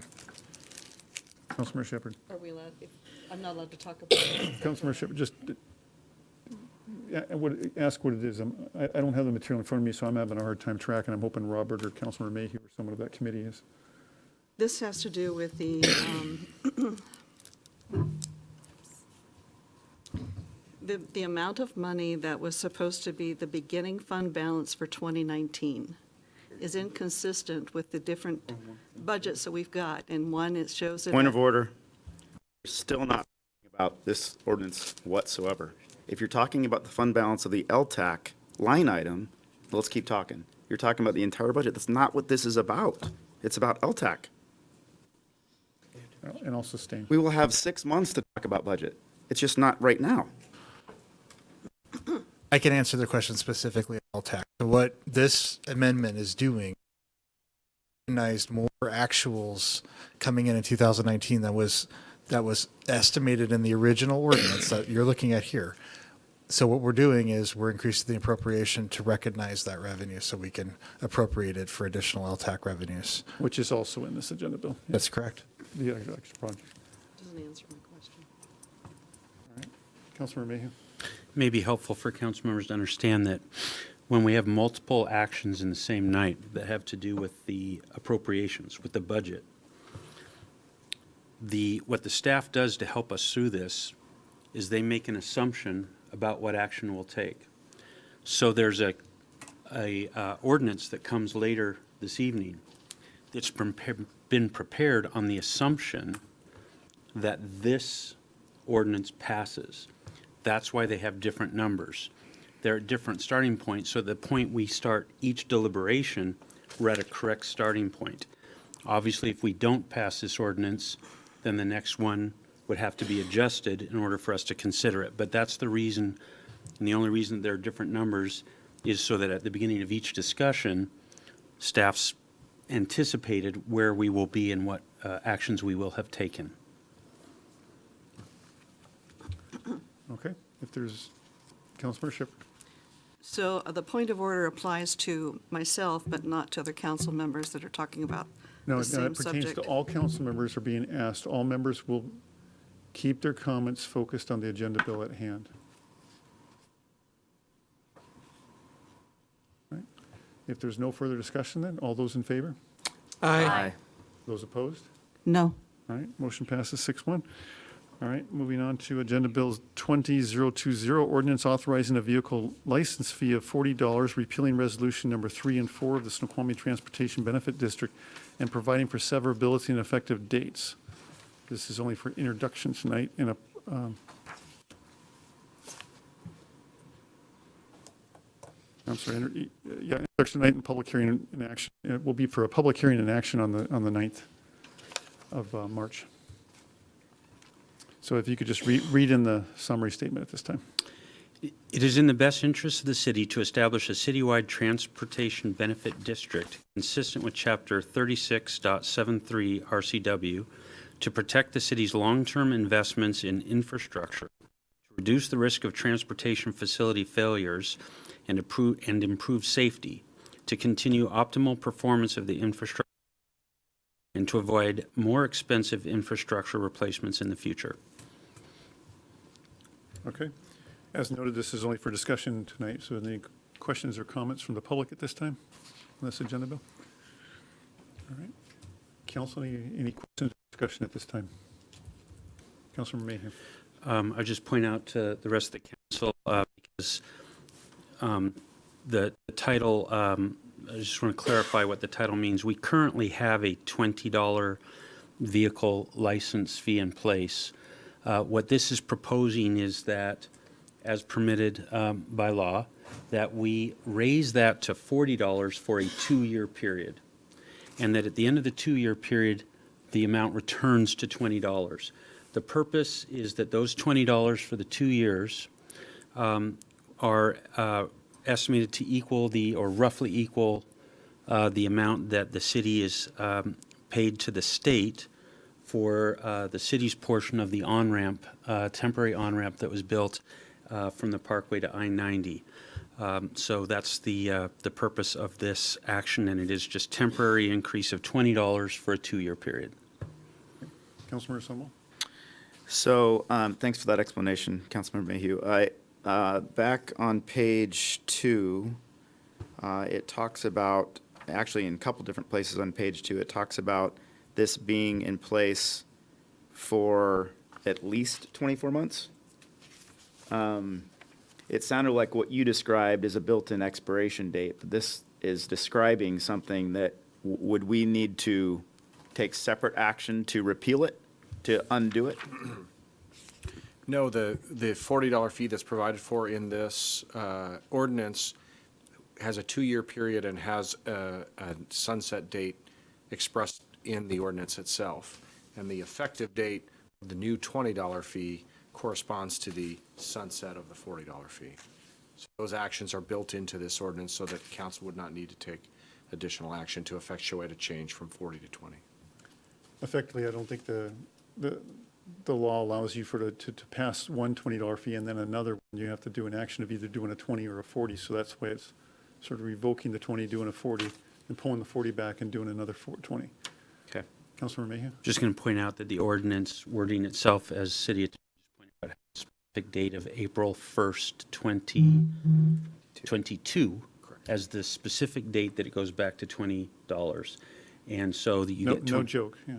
Councilmember Shepherd.
Are we allowed, I'm not allowed to talk about it.
Councilmember Shepherd, just ask what it is. I don't have the material in front of me, so I'm having a hard time tracking. I'm hoping Robert or Councilmember Mayhew or someone of that committee is.
This has to do with the amount of money that was supposed to be the beginning fund balance for 2019 is inconsistent with the different budgets that we've got. And one, it shows that.
Point of order. We're still not talking about this ordinance whatsoever. If you're talking about the fund balance of the LTAC line item, let's keep talking. You're talking about the entire budget. That's not what this is about. It's about LTAC.
And I'll sustain.
We will have 6 months to talk about budget. It's just not right now.
I can answer the question specifically on LTAC. So what this amendment is doing, recognized more actuals coming in 2019 that was estimated in the original ordinance that you're looking at here. So what we're doing is we're increasing the appropriation to recognize that revenue so we can appropriate it for additional LTAC revenues.
Which is also in this agenda bill.
That's correct.
The extra project.
Doesn't answer my question.
All right. Councilmember Mayhew.
It may be helpful for council members to understand that when we have multiple actions in the same night that have to do with the appropriations, with the budget, what the staff does to help us through this is they make an assumption about what action we'll take. So there's a ordinance that comes later this evening it's been prepared on the assumption that this ordinance passes. That's why they have different numbers. They're at different starting points, so at the point we start each deliberation, we're at a correct starting point. Obviously, if we don't pass this ordinance, then the next one would have to be adjusted in order for us to consider it. But that's the reason, and the only reason there are different numbers is so that at the beginning of each discussion, staff's anticipated where we will be and what actions we will have taken.
Okay, if there's, Councilmember Shepherd.
So the point of order applies to myself, but not to other council members that are talking about
No,
the same
it pertains
subject.
to all council members are being asked. All members will keep their comments focused on the agenda bill at hand. Right. If there's no further discussion then, all those in favor?
Aye.
Those opposed?
No.
All right, motion passes 6-1. All right, moving on to Agenda Bill 20020, ordinance authorizing a vehicle license fee of $40, repealing resolution number 3 and 4 of the Snoqualmie Transportation Benefit District, and providing for severability and effective dates. This is only for introduction tonight in a, I'm sorry, introduction tonight and public hearing in action. It will be for a public hearing in action on the 9th of March. So if you could just read in the summary statement at this time.
It is in the best interest of the city to establish a citywide transportation benefit district consistent with Chapter 36.73 RCW to protect the city's long-term investments in infrastructure, to reduce the risk of transportation facility failures, and improve safety, to continue optimal performance of the infrastructure, and to avoid more expensive infrastructure replacements in the future.
Okay. As noted, this is only for discussion tonight, so any questions or comments from the public at this time on this agenda bill? All right. Council, any questions or discussion at this time? Councilmember Mayhew.
I just point out to the rest of the council, because the title, I just want to clarify what the title means. We currently have a $20 vehicle license fee in place. What this is proposing is that, as permitted by law, that we raise that to $40 for a 2-year period, and that at the end of the 2-year period, the amount returns to $20. The purpose is that those $20 for the 2 years are estimated to equal or roughly equal the amount that the city is paid to the state for the city's portion of the on-ramp, temporary on-ramp that was built from the Parkway to I-90. So that's the purpose of this action, and it is just temporary increase of $20 for a 2-year period.
Councilmember Sumwell.
So thanks for that explanation, Councilmember Mayhew. Back on page 2, it talks about, actually in a couple different places on page 2, it talks about this being in place for at least 24 months. It sounded like what you described is a built-in expiration date, but this is describing something that would we need to take separate action to repeal it, to undo it?
No, the $40 fee that's provided for in this ordinance has a 2-year period and has a sunset date expressed in the ordinance itself. And the effective date of the new $20 fee corresponds to the sunset of the $40 fee. So those actions are built into this ordinance so that council would not need to take additional action to effectuate a change from 40 to 20.
Effectively, I don't think the law allows you to pass one $20 fee and then another. You have to do an action of either doing a 20 or a 40. So that's why it's sort of revoking the 20, doing a 40, and pulling the 40 back and doing another 20.
Okay.
Councilmember Mayhew.
Just going to point out that the ordinance wording itself, as city attorney pointed out, has a specific date of April 1st, 2022, as the specific date that it goes back to $20. And so that you get
no joke, yeah.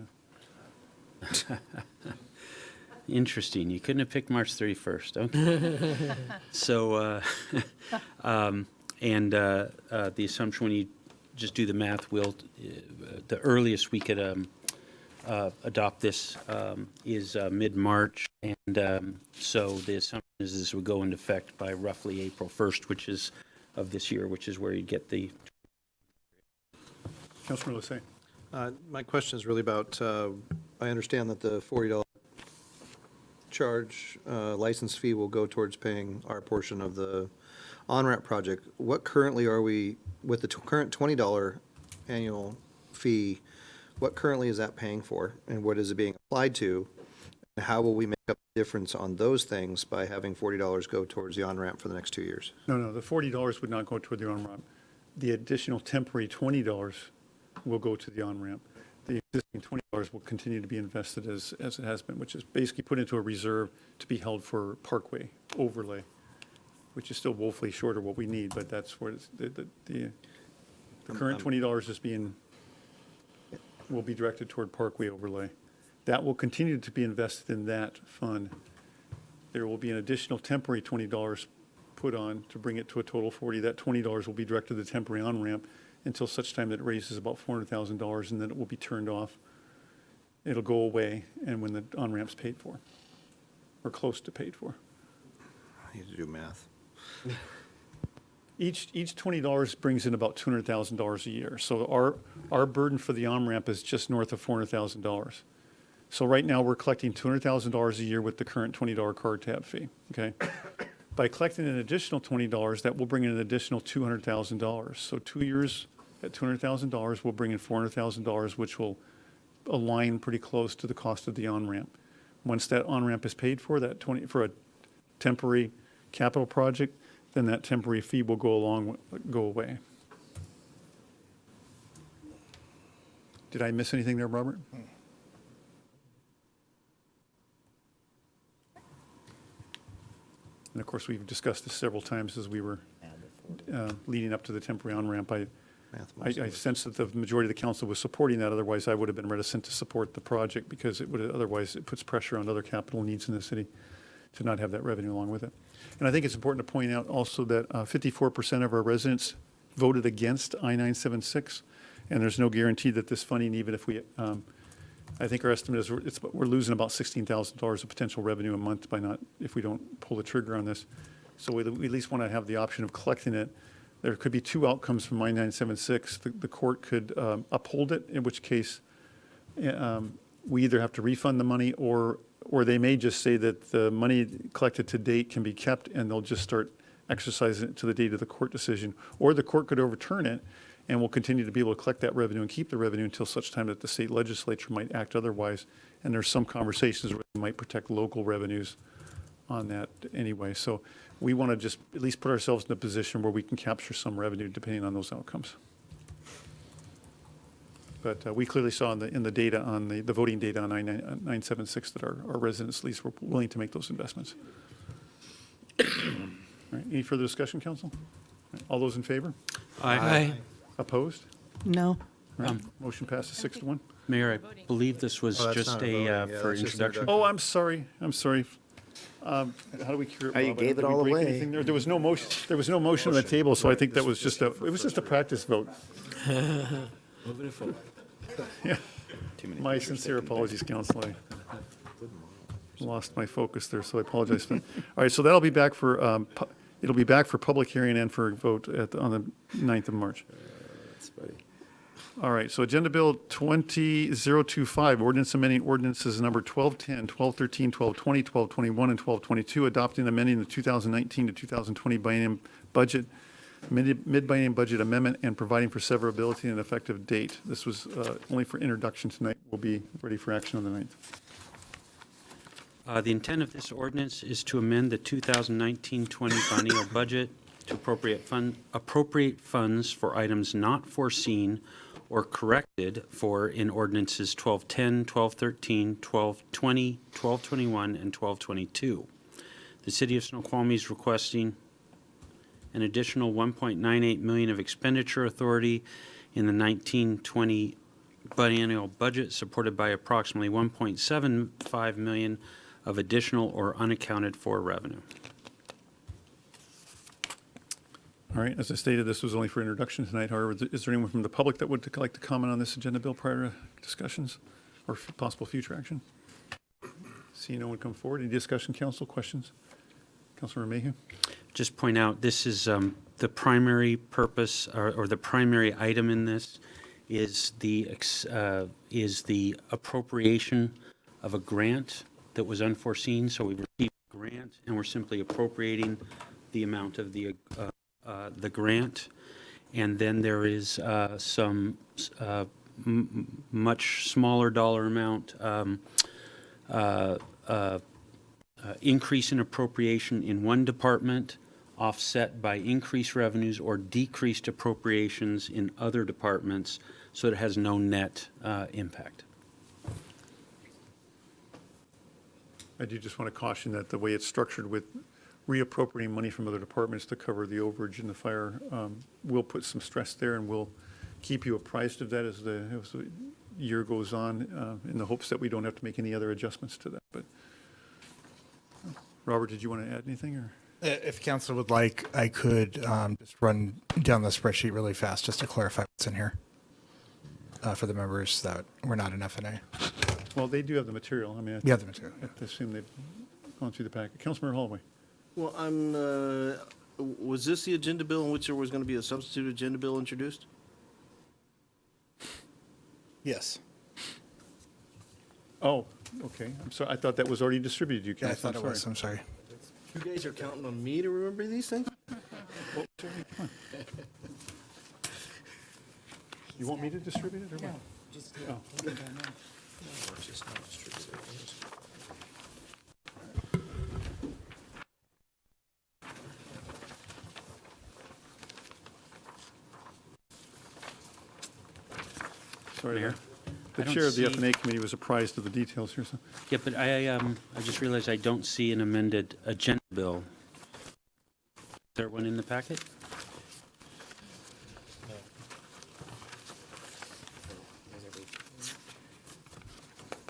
Interesting. You couldn't have picked March 31st. Okay. So, the assumption when you just do the math, the earliest we could adopt this is mid-March. And so the assumption is this would go into effect by roughly April 1st, which is of this year, which is where you get the.
Councilor Lasay.
My question is really about, I understand that the $40 charge license fee will go towards paying our portion of the on-ramp project. What currently are we, with the current $20 annual fee, what currently is that paying for? And what is it being applied to? And how will we make up the difference on those things by having $40 go towards the on-ramp for the next 2 years?
No, the $40 would not go toward the on-ramp. The additional temporary $20 will go to the on-ramp. The existing $20 will continue to be invested as it has been, which is basically put into a reserve to be held for parkway overlay, which is still woefully short of what we need, but that's where it's, the current $20 will be directed toward parkway overlay. That will continue to be invested in that fund. There will be an additional temporary $20 put on to bring it to a total of $40. That $20 will be directed to the temporary on-ramp until such time that it raises about $400,000, and then it will be turned off. It'll go away, and when the on-ramp's paid for, or close to paid for.
I need to do math.
Each $20 brings in about $200,000 a year. So our burden for the on-ramp is just north of $400,000. So right now, we're collecting $200,000 a year with the current $20 card tab fee, okay? By collecting an additional $20, that will bring in an additional $200,000. So 2 years at $200,000 will bring in $400,000, which will align pretty close to the cost of the on-ramp. Once that on-ramp is paid for, for a temporary capital project, then that temporary fee will go away. Did I miss anything there, Robert? And of course, we've discussed this several times as we were leading up to the temporary on-ramp. I sense that the majority of the council was supporting that. Otherwise, I would have been reticent to support the project because otherwise it puts pressure on other capital needs in the city to not have that revenue along with it. And I think it's important to point out also that 54% of our residents voted against I-976, and there's no guarantee that this funding, even if we, I think our estimate is we're losing about $16,000 of potential revenue a month if we don't pull the trigger on this. So we at least want to have the option of collecting it. There could be two outcomes from I-976. The court could uphold it, in which case we either have to refund the money or they may just say that the money collected to date can be kept and they'll just start exercising it to the date of the court decision. Or the court could overturn it and we'll continue to be able to collect that revenue and keep the revenue until such time that the state legislature might act otherwise. And there's some conversations where they might protect local revenues on that anyway. So we want to just at least put ourselves in a position where we can capture some revenue depending on those outcomes. But we clearly saw in the data on the voting data on I-976 that our residents at least were willing to make those investments. All right, any further discussion, council? All those in favor?
Aye.
Opposed?
No.
Right. Motion passes 6-1.
Mayor, I believe this was just for introduction.
Oh, I'm sorry. How do we cure it?
You
Bob?
gave it
Did we
all
break
away.
anything there? There was no motion. There was no motion on the table, so I think that was just a practice vote.
Moving it forward.
Yeah. My sincere apologies, council. I lost my focus there, so I apologize for that. All right, so that'll be back for it'll be back for public hearing and for vote on the 9th of March.
That's funny.
All right, so Agenda Bill 20025, ordinance amending ordinances number 1210, 1213, 1220, 1221, and 1222, adopting and amending the 2019 to 2020 biennium budget, mid-biennium budget amendment, and providing for severability and effective date. This was only for introduction tonight. We'll be ready for action on the 9th.
The intent of this ordinance is to amend the 2019-20 biennial budget to appropriate funds for items not foreseen or corrected for in ordinances 1210, 1213, 1220, 1221, and 1222. The City of Snoqualmie is requesting an additional $1.98 million of expenditure authority in the 1920 biennial budget, supported by approximately $1.75 million of additional or unaccounted for revenue.
All right, as I stated, this was only for introduction tonight. However, is there anyone from the public that would like to comment on this agenda bill prior to discussions or possible future action? See no one come forward. Any discussion, council, questions? Councilmember Mayhew?
Just point out, this is the primary purpose or the primary item in this is the appropriation of a grant that was unforeseen. So we received a grant and we're simply appropriating the amount of the grant. And then there is some much smaller dollar amount increase in appropriation in one department offset by increased revenues or decreased appropriations in other departments, so it has no net impact.
I do just want to caution that the way it's structured with reappropriating money from other departments to cover the overage in the fire will put some stress there, and we'll keep you apprised of that as the year goes on in the hopes that we don't have to make any other adjustments to that. But Robert, did you want to add anything? Or?
If council would like, I could just run down the spreadsheet really fast just to clarify what's in here for the members that were not in FNA.
Well, they do have the material. I mean,
You have the material.
I assume they've gone through the packet. Councilmember Holloway.
Well, was this the agenda bill in which there was going to be a substitute agenda bill introduced?
Yes.
Oh, okay. I'm sorry. I thought that was already distributed to you,
Yeah, I
Council.
thought it was. I'm sorry.
You guys are counting on me to remember these things?
Oh, come on. You want me to distribute it or what? Oh. Sorry,
Mayor?
the
I don't
chair of the
see-
FNA committee was apprised of the details here, so.
Yeah, but I just realized I don't see an amended agenda bill. Is there one in the packet?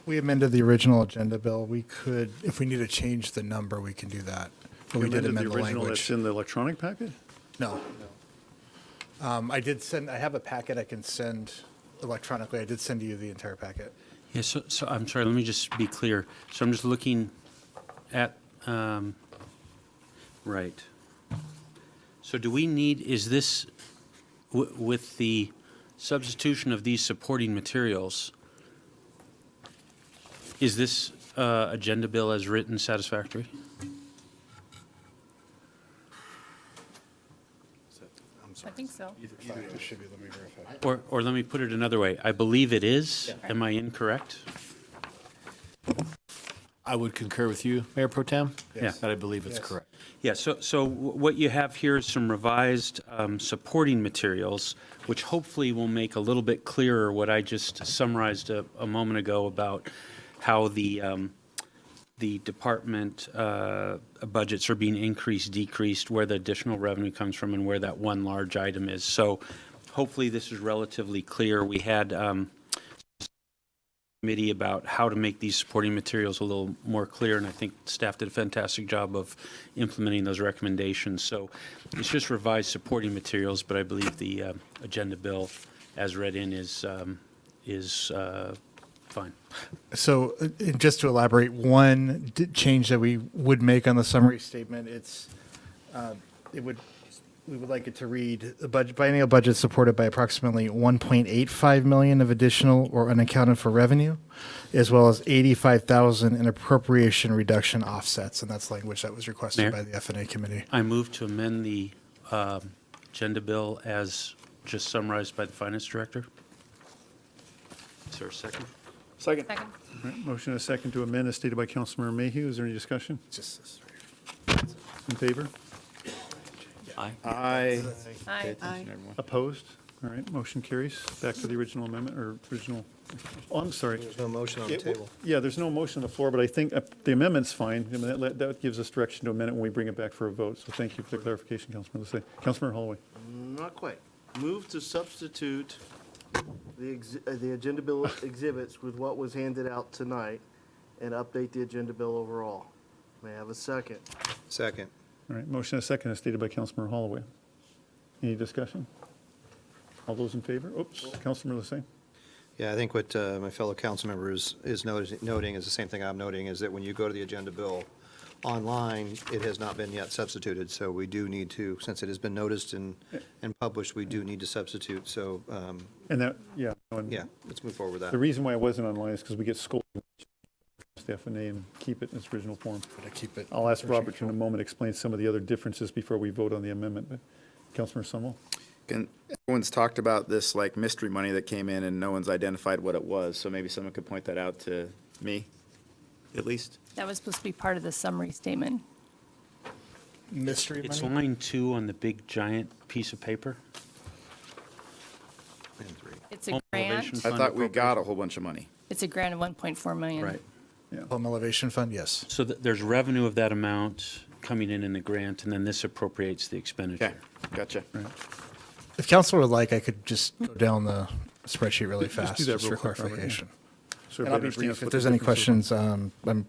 We amended the original agenda bill. We could, if we need to change the number, we can do that. But we did
amended
amend the
original
language.
that's in the electronic packet?
No. I did send, I have a packet I can send electronically. I did send you the entire packet.
Yeah, so I'm sorry, let me just be clear. So I'm just looking at, right. So do we need, is this, with the substitution of these supporting materials, is this agenda bill as written satisfactory?
I think so.
Or let me put it another way. I believe it is. Am I incorrect?
I would concur with you, Mayor Pro Tem.
Yeah.
That I believe it's correct.
Yeah, so what you have here is some revised supporting materials, which hopefully will make a little bit clearer what I just summarized a moment ago about how the department budgets are being increased, decreased, where the additional revenue comes from, and where that one large item is. So hopefully this is relatively clear. We had committee about how to make these supporting materials a little more clear, and I think staff did a fantastic job of implementing those recommendations. So it's just revised supporting materials, but I believe the agenda bill as read in is fine.
So just to elaborate, one change that we would make on the summary statement, we would like it to read, the biennial budget supported by approximately 1.85 million of additional or unaccounted for revenue, as well as 85,000 in appropriation reduction offsets, and that's language that was requested
Mayor?
by the FNA committee.
I move to amend the agenda bill as just summarized by the finance director. Is there a second?
Second. All right, motion and a second to amend as stated by Councilmember Mayhew. Is there any discussion?
Just this.
In favor?
Aye.
Aye.
Aye.
Opposed? All right, motion carries. Back to the original amendment, or original, oh, I'm sorry.
There's no motion on the table.
Yeah, there's no motion on the floor, but I think the amendment's fine. I mean, that gives us direction to amend it when we bring it back for a vote. So thank you for the clarification, Councilman Lissay. Councilmember Holloway.
Not quite. Move to substitute the agenda bill exhibits with what was handed out tonight and update the agenda bill overall. May I have a second?
Second.
All right, motion and a second as stated by Councilmember Holloway. Any discussion? All those in favor? Oops, Councilor Lasay.
Yeah, I think what my fellow council member is noting is the same thing I'm noting, is that when you go to the agenda bill online, it has not been yet substituted, so we do need to, since it has been noticed and published, we do need to substitute, so,
And that, yeah. and
yeah, let's move forward with that.
The reason why it wasn't online is because we get scolded the FNA and keep it in its original form.
To keep it.
I'll ask Robert in a moment to explain some of the other differences before we vote on the amendment, but Councilor Sunwell?
Everyone's talked about this like mystery money that came in and no one's identified what it was, so maybe someone could point that out to me, at least.
That was supposed to be part of the summary statement.
Mystery
It's
money?
line 2 on the big giant piece of paper.
It's a
Home
grant.
Elevation
I
Fund
thought we got a
appropriation.
whole bunch of money.
It's a grant of 1.4 million.
Right. Home Elevation Fund, yes.
So there's revenue of that amount coming in the grant, and then this appropriates the expenditure.
Okay, gotcha.
If council would like, I could just go down the spreadsheet really
Just
fast,
do that
just for
real quick, Robert, yeah.
clarification.
So
And I'll
everybody
be
understands
brief. If
what
there's
the
any
differences are.
questions, I'm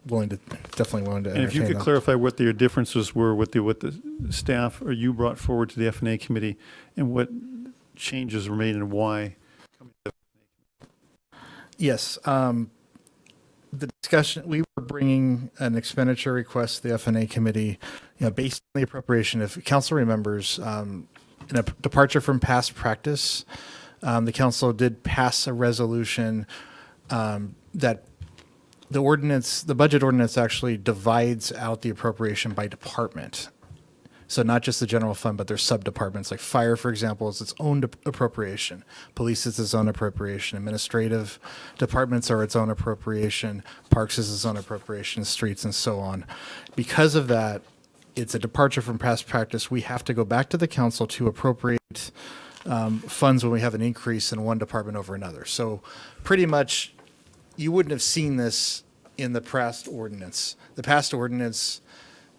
definitely willing to
And if you
entertain
could
them.
clarify what your differences were with the staff or you brought forward to the FNA committee and what changes were made and why.
Yes, the discussion, we were bringing an expenditure request to the FNA committee, based on the appropriation. If council remembers, in a departure from past practice, the council did pass a resolution that the budget ordinance actually divides out the appropriation by department. So not just the general fund, but there's sub-departments, like fire, for example, is its own appropriation. Police is its own appropriation. Administrative departments are its own appropriation. Parks is its own appropriation, streets and so on. Because of that, it's a departure from past practice. We have to go back to the council to appropriate funds when we have an increase in one department over another. So pretty much, you wouldn't have seen this in the past ordinance. The past ordinance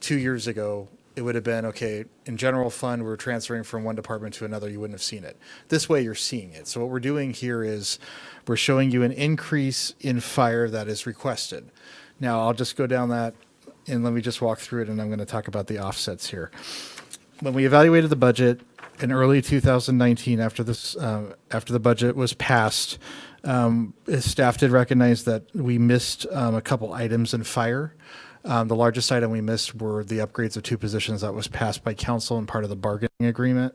2 years ago, it would have been, okay, in general fund, we're transferring from one department to another, you wouldn't have seen it. This way, you're seeing it. So what we're doing here is we're showing you an increase in fire that is requested. Now, I'll just go down that and let me just walk through it, and I'm going to talk about the offsets here. When we evaluated the budget in early 2019, after the budget was passed, staff did recognize that we missed a couple items in fire. The largest item we missed were the upgrades of 2 positions that was passed by council and part of the bargaining agreement.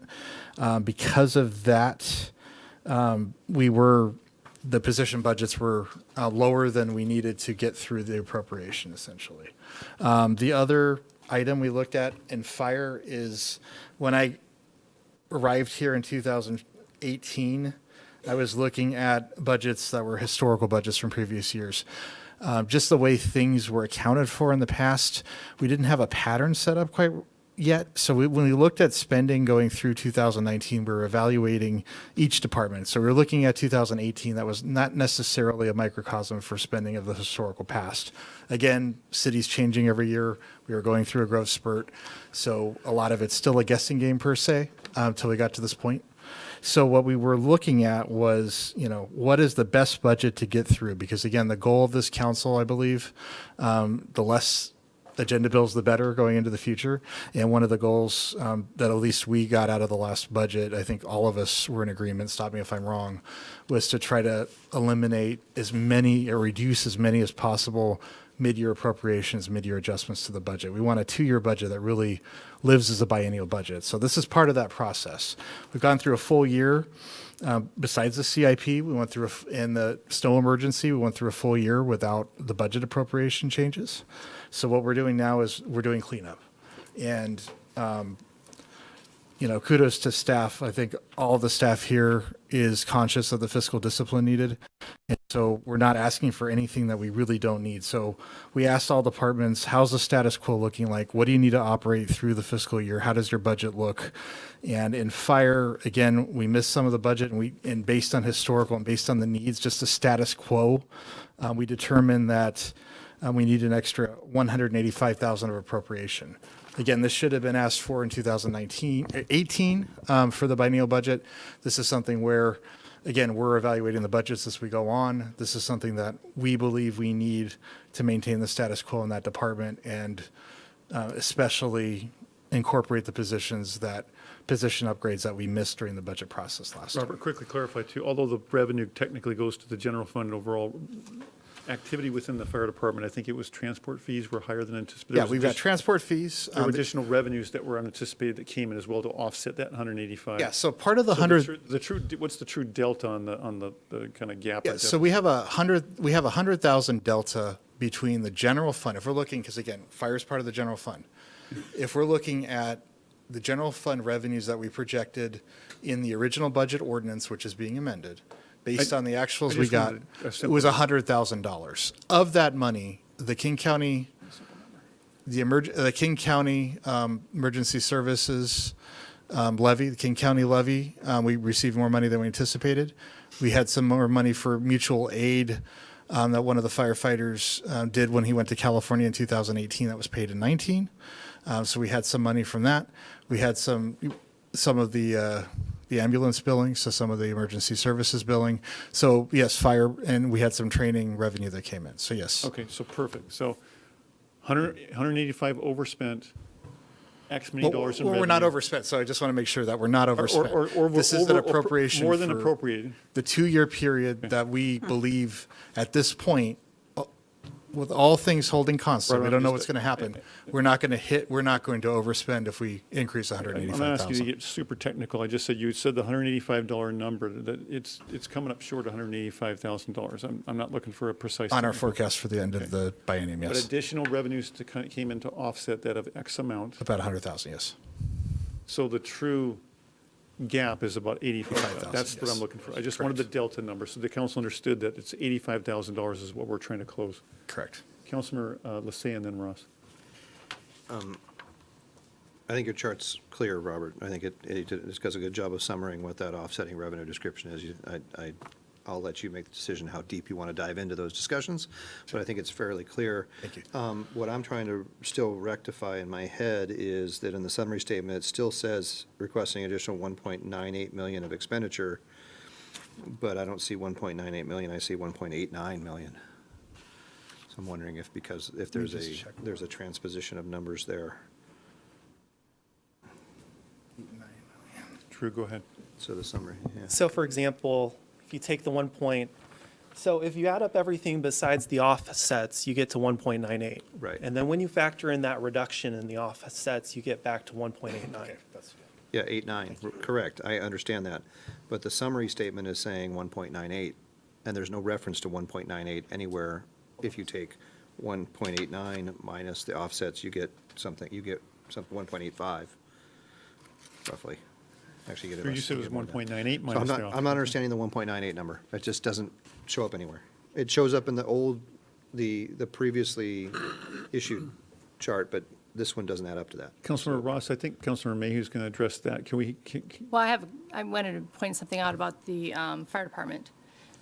Because of that, the position budgets were lower than we needed to get through the appropriation, essentially. The other item we looked at in fire is when I arrived here in 2018, I was looking at budgets that were historical budgets from previous years. Just the way things were accounted for in the past, we didn't have a pattern set up quite yet. So when we looked at spending going through 2019, we were evaluating each department. So we were looking at 2018. That was not necessarily a microcosm for spending of the historical past. Again, cities changing every year. We were going through a growth spurt. So a lot of it's still a guessing game per se until we got to this point. So what we were looking at was, what is the best budget to get through? Because again, the goal of this council, I believe, the less agenda bills, the better going into the future. And one of the goals that at least we got out of the last budget, I think all of us were in agreement, stop me if I'm wrong, was to try to eliminate as many or reduce as many as possible mid-year appropriations, mid-year adjustments to the budget. We want a 2-year budget that really lives as a biennial budget. So this is part of that process. We've gone through a full year. Besides the CIP, we went through, in the snow emergency, we went through a full year without the budget appropriation changes. So what we're doing now is we're doing cleanup. And, kudos to staff. I think all the staff here is conscious of the fiscal discipline needed. And so we're not asking for anything that we really don't need. So we asked all departments, how's the status quo looking like? What do you need to operate through the fiscal year? How does your budget look? And in fire, again, we missed some of the budget and based on historical and based on the needs, just the status quo, we determined that we need an extra $185,000 of appropriation. Again, this should have been asked for in 2018 for the biennial budget. This is something where, again, we're evaluating the budgets as we go on. This is something that we believe we need to maintain the status quo in that department, and especially incorporate the position upgrades that we missed during the budget process last year.
Robert, quickly clarify too, although the revenue technically goes to the general fund and overall activity within the fire department, I think it was transport fees were higher than anticipated.
Yeah, we've got transport fees.
There were additional revenues that were unanticipated that came in as well to offset that 185.
Yeah, so part of the
So
100
the true, what's the true delta on the kind of gap?
Yeah, so we have a 100,000 delta between the general fund. If we're looking, because again, fire is part of the general fund. If we're looking at the general fund revenues that we projected in the original budget ordinance, which is being amended, based on the actuals we got, it was $100,000. Of that money, the King County, Emergency Services levy, the King County levy, we received more money than we anticipated. We had some more money for mutual aid that one of the firefighters did when he went to California in 2018 that was paid in 19. So we had some money from that. We had some of the ambulance billing, so some of the emergency services billing. So yes, fire, and we had some training revenue that came in. So yes.
Okay, so perfect. So 185 overspent, X many dollars in revenue.
We're not overspent, so I just want to make sure that we're not overspent.
Or
This is an appropriation
more than
for
appropriated.
the 2-year period that we believe at this point, with all things holding constant,
Right,
we don't know
just-
what's going to happen. We're not going to overspend if we increase
I'm going to ask you to
185,000.
get super technical. You said the $185 number, that it's coming up short of $185,000. I'm not looking for a precise.
On our
number.
forecast for the end of the biennium,
But
yes.
additional revenues came in to offset that of X amount.
About 100,000, yes.
So the true gap is about 85,000. That's what
yes.
I'm looking for. I just wanted the delta number, so the council understood that it's $85,000 is what we're trying to close.
Correct.
Councilor Lissay and then Ross.
I think your chart's clear, Robert. I think it does a good job of summarizing what that offsetting revenue description is. I'll let you make the decision how deep you want to dive into those discussions, but I think it's fairly clear.
Thank you.
What I'm trying to still rectify in my head is that in the summary statement, it still says requesting additional 1.98 million of expenditure, but I don't see 1.98 million, I see 1.89 million. So I'm wondering if there's a transposition of numbers there.
Drew, go ahead.
So the summary, yeah.
So for example, if you take the so if you add up everything besides the offsets, you get to 1.98.
Right.
And then when you factor in that reduction in the offsets, you get back to 1.89.
Yeah, 8.9, correct, I understand that. But the summary statement is saying 1.98, and there's no reference to 1.98 anywhere. If you take 1.89 minus the offsets, you get something 1.85, roughly. Actually, you get it.
You said it was 1.98
So
minus the
I'm not understanding the 1.98 number. It just doesn't show up anywhere. It shows up in the previously issued chart, but this one doesn't add up to that.
Councilor Ross, I think Councilor Mayhew's going to address that.
Well, I wanted to point something out about the fire department.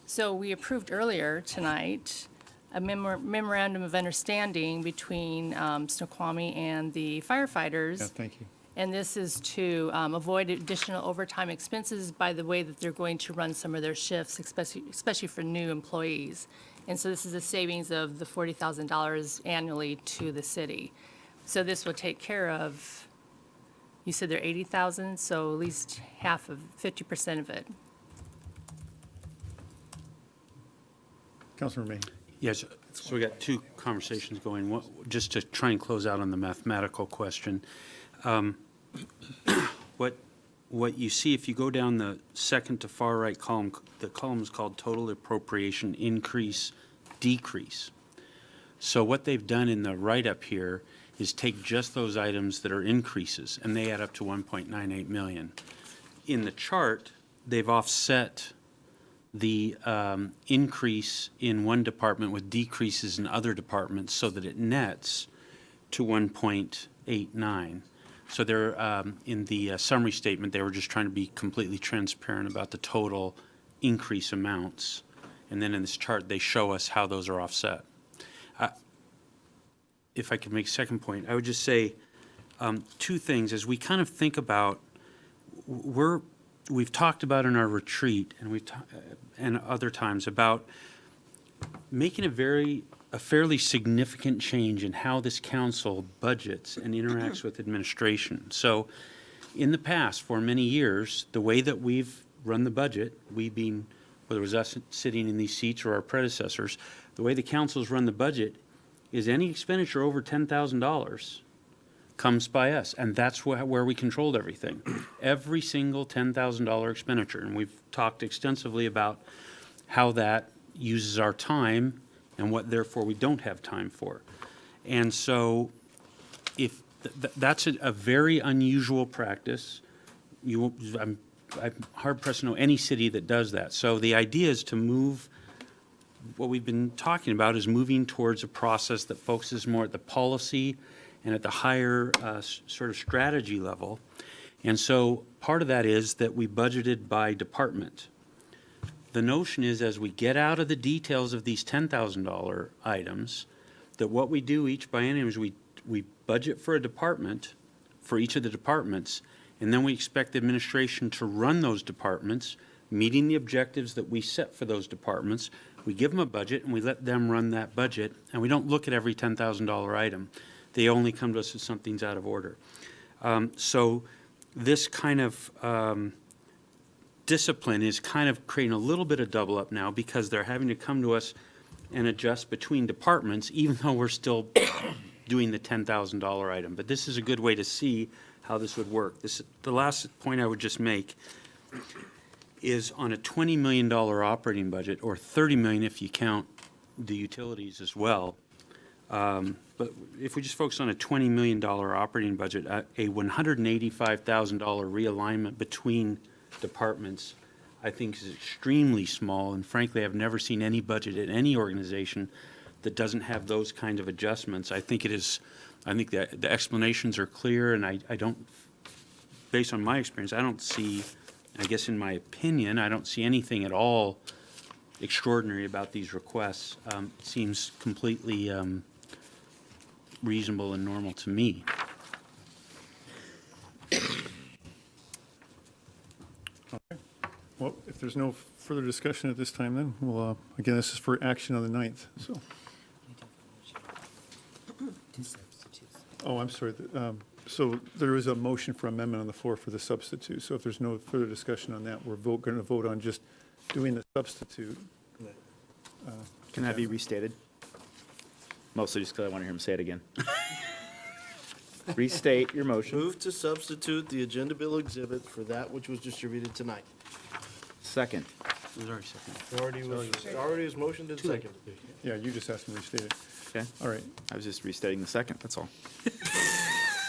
So we approved earlier tonight a memorandum of understanding between Snoqualmie and the firefighters.
Yeah, thank you.
And this is to avoid additional overtime expenses by the way that they're going to run some of their shifts, especially for new employees. And so this is a savings of the $40,000 annually to the city. So this will take care of, you said they're 80,000, so at least half of, 50% of it.
Councilor Mayhew.
Yes, so we got two conversations going. Just to try and close out on the mathematical question. What you see if you go down the second to far right column, the column is called total appropriation increase, decrease. So what they've done in the write-up here is take just those items that are increases, and they add up to 1.98 million. In the chart, they've offset the increase in one department with decreases in other departments so that it nets to 1.89. So they're, in the summary statement, they were just trying to be completely transparent about the total increase amounts. And then in this chart, they show us how those are offset. If I could make a second point, I would just say two things. As we kind of think about, we've talked about in our retreat and and other times about making a very a fairly significant change in how this council budgets and interacts with administration. So in the past, for many years, the way that we've run the budget, we being, whether it was us sitting in these seats or our predecessors, the way the council's run the budget is any expenditure over $10,000 comes by us, and that's where we controlled everything. Every single $10,000 expenditure, and we've talked extensively about how that uses our time and what therefore we don't have time for. And so if that's a very unusual practice, I'm hard pressed to know any city that does that. So the idea is to move, what we've been talking about is moving towards a process that focuses more at the policy and at the higher sort of strategy level. And so part of that is that we budgeted by department. The notion is, as we get out of the details of these $10,000 items, that what we do each biennium is we budget for a department, for each of the departments, and then we expect the administration to run those departments, meeting the objectives that we set for those departments. We give them a budget and we let them run that budget, and we don't look at every $10,000 item. They only come to us if something's out of order. So this kind of discipline is kind of creating a little bit of double up now, because they're having to come to us and adjust between departments, even though we're still doing the $10,000 item. But this is a good way to see how this would work. The last point I would just make is on a $20 million operating budget, or $30 million if you count the utilities as well. But if we just focus on a $20 million operating budget, a $185,000 realignment between departments, I think, is extremely small. And frankly, I've never seen any budget at any organization that doesn't have those kind of adjustments. I think the explanations are clear, and I don't, based on my experience, I don't see, I guess in my opinion, I don't see anything at all extraordinary about these requests. It seems completely reasonable and normal to me.
Well, if there's no further discussion at this time, then we'll, again, this is for action on the 9th, so. Oh, I'm sorry. So there is a motion for amendment on the floor for the substitute. So if there's no further discussion on that, we're going to vote on just doing the substitute.
Can that be restated? Mostly just because I want to hear him say it again. Restate your motion.
Move to substitute the agenda bill exhibit for that which was distributed tonight.
Second.
It was already second.
Already was motioned and seconded.
Yeah, you just asked me to restate it.
Okay.
All right.
I was just restating the second, that's all.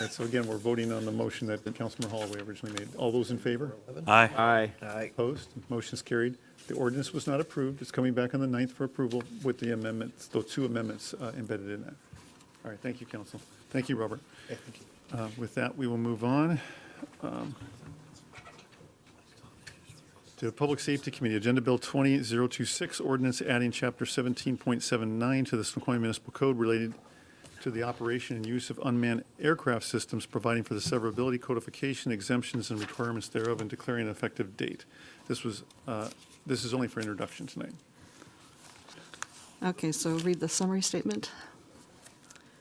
And so again, we're voting on the motion that Councilmember Holloway originally made. All those in favor?
Aye.
Aye.
Opposed? Motion's carried. The ordinance was not approved. It's coming back on the 9th for approval with the amendments, those two amendments embedded in that. All right, thank you, Council. Thank you, Robert.
Yeah, thank you.
With that, we will move on to the Public Safety Committee. Agenda Bill 20026, ordinance adding Chapter 17.79 to the Snoqualmie Municipal Code related to the operation and use of unmanned aircraft systems, providing for the severability, codification, exemptions, and requirements thereof, and declaring an effective date. This is only for introduction tonight.
Okay, so read the summary statement.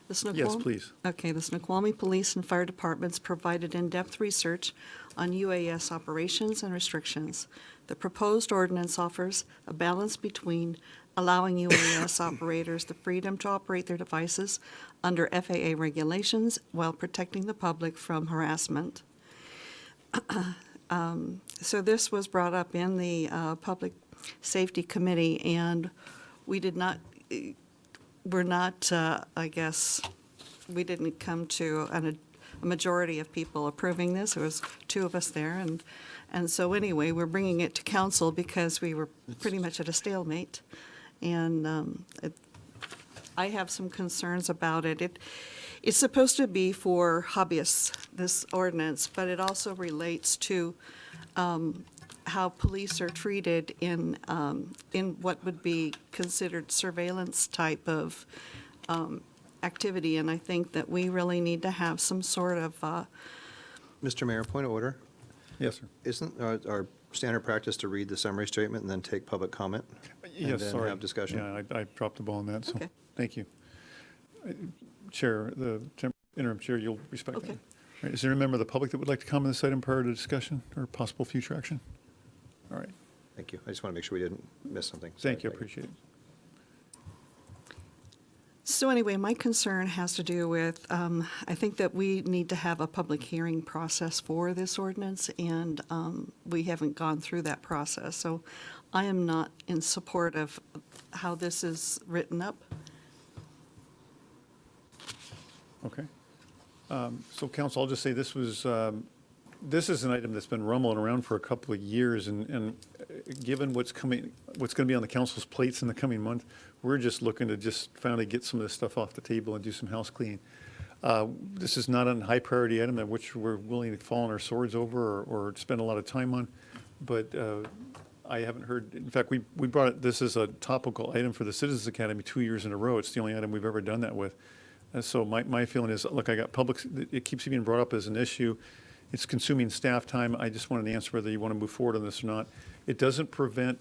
The Snoqualmie?
Yes, please.
Okay, the Snoqualmie Police and Fire Departments provided in-depth research on UAS operations and restrictions. The proposed ordinance offers a balance between allowing UAS operators the freedom to operate their devices under FAA regulations while protecting the public from harassment. So this was brought up in the Public Safety Committee, and we did not, we're not, I guess, we didn't come to a majority of people approving this. There was two of us there, and so anyway, we're bringing it to council because we were pretty much at a stalemate. And I have some concerns about it. It's supposed to be for hobbyists, this ordinance, but it also relates to how police are treated in what would be considered surveillance type of activity. And I think that we really need to have some sort of
Mr. Mayor, point of order.
Yes, sir.
Isn't our standard practice to read the summary statement and then take public comment?
Yes,
And then
sorry.
have discussion?
Yeah, I dropped the ball on that, so.
Okay.
Thank you. Chair, the interim chair, you'll respect that.
Okay.
All right, is there a member of the public that would like to comment on this item prior to discussion or possible future action? All right.
Thank you. I just want to make sure we didn't miss something.
Thank you, I appreciate it.
So anyway, my concern has to do with, I think that we need to have a public hearing process for this ordinance, and we haven't gone through that process. So I am not in support of how this is written up.
Okay. So council, I'll just say this was, this is an item that's been rumbling around for a couple of years, and given what's going to be on the council's plates in the coming month, we're just looking to just finally get some of this stuff off the table and do some house cleaning. This is not a high priority item that which we're willing to fall on our swords over or spend a lot of time on, but I haven't heard, in fact, we brought it, this is a topical item for the Citizens Academy 2 years in a row. It's the only item we've ever done that with. So my feeling is, look, I got public, it keeps being brought up as an issue. It's consuming staff time. I just wanted to answer whether you want to move forward on this or not. It doesn't prevent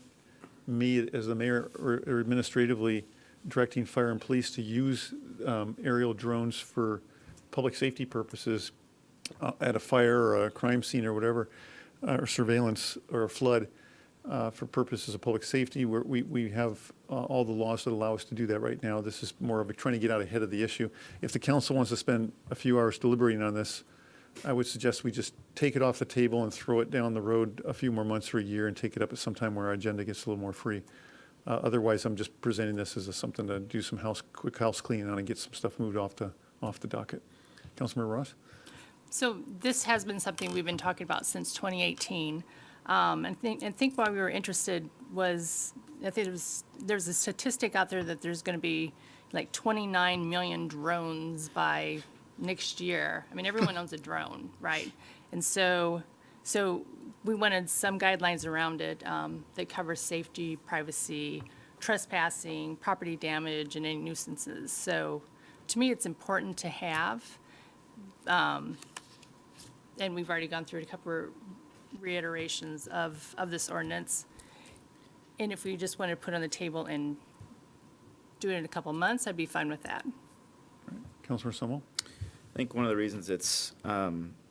me as the mayor or administratively directing fire and police to use aerial drones for public safety purposes at a fire or a crime scene or whatever, or surveillance or a flood for purposes of public safety. We have all the laws that allow us to do that right now. This is more of a trying to get out ahead of the issue. If the council wants to spend a few hours deliberating on this, I would suggest we just take it off the table and throw it down the road a few more months or a year and take it up at some time where our agenda gets a little more free. Otherwise, I'm just presenting this as something to do some quick house cleaning on and get some stuff moved off the docket. Councilmember Ross?
So this has been something we've been talking about since 2018. And think why we were interested was, I think there's a statistic out there that there's going to be like 29 million drones by next year. I mean, everyone owns a drone, right? And so we wanted some guidelines around it that cover safety, privacy, trespassing, property damage, and any nuisances. So to me, it's important to have, and we've already gone through a couple of reiterations of this ordinance. And if we just wanted to put it on the table and do it in a couple months, I'd be fine with that.
Councilor Summel?
I think one of the reasons it's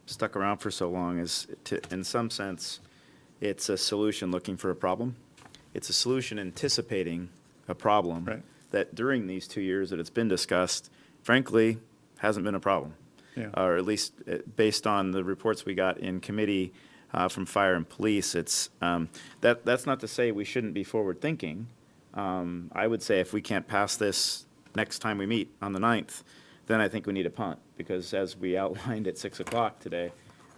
stuck around for so long is, in some sense, it's a solution looking for a problem. It's a solution anticipating a problem that during these 2 years that it's been discussed, frankly, hasn't been a problem.
Yeah.
Or at least based on the reports we got in committee from fire and police, it's that's not to say we shouldn't be forward thinking. I would say if we can't pass this next time we meet on the 9th, then I think we need a punt, because as we outlined at 6 o'clock today,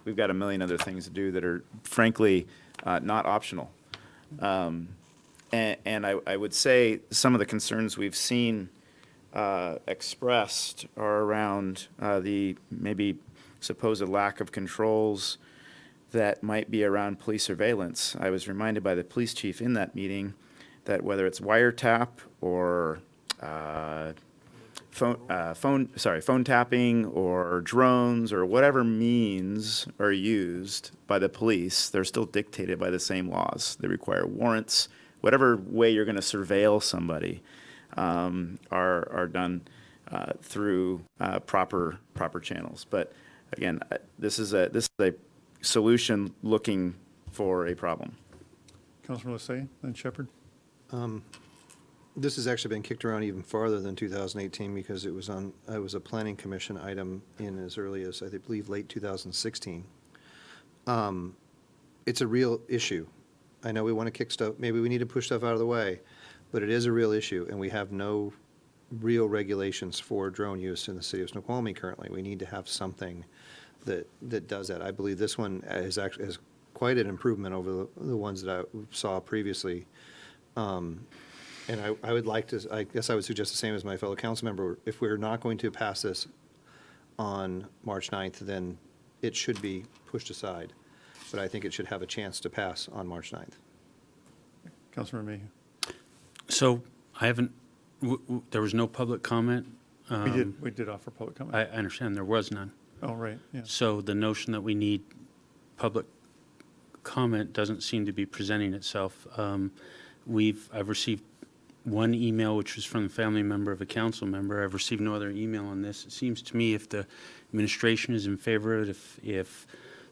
we've got a million other things to do that are frankly not optional. And I would say some of the concerns we've seen expressed are around the maybe supposed lack of controls that might be around police surveillance. I was reminded by the police chief in that meeting that whether it's wiretap or phone tapping or drones or whatever means are used by the police, they're still dictated by the same laws. They require warrants. Whatever way you're going to surveil somebody are done through proper channels. But again, this is a solution looking for a problem.
Councilor Lissay, then Shepherd.
This has actually been kicked around even farther than 2018 because it was a planning commission item in as early as, I believe, late 2016. It's a real issue. I know we want to kick stuff, maybe we need to push stuff out of the way, but it is a real issue, and we have no real regulations for drone use in the city of Snoqualmie currently. We need to have something that does that. I believe this one is quite an improvement over the ones that I saw previously. And I would like to, I guess I would suggest the same as my fellow council member. If we're not going to pass this on March 9th, then it should be pushed aside. But I think it should have a chance to pass on March 9th.
Councilor Mayhew.
So I haven't, there was no public comment?
We did offer public comment.
I understand there was none.
Oh, right, yeah.
So the notion that we need public comment doesn't seem to be presenting itself. I've received one email, which was from a family member of a council member. I've received no other email on this. It seems to me if the administration is in favor of it, if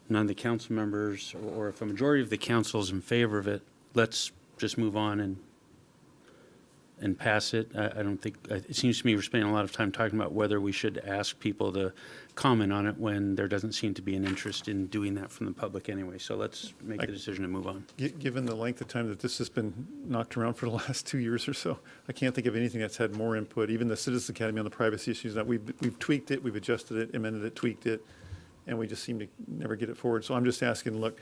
none of the council members, or if a majority of the council is in favor of it, let's just move on and pass it. I don't think, it seems to me we're spending a lot of time talking about whether we should ask people to comment on it when there doesn't seem to be an interest in doing that from the public anyway. So let's make the decision to move on.
Given the length of time that this has been knocked around for the last 2 years or so, I can't think of anything that's had more input. Even the Citizens Academy on the privacy issues, that we've tweaked it, we've adjusted it, amended it, tweaked it, and we just seem to never get it forward. So I'm just asking, look,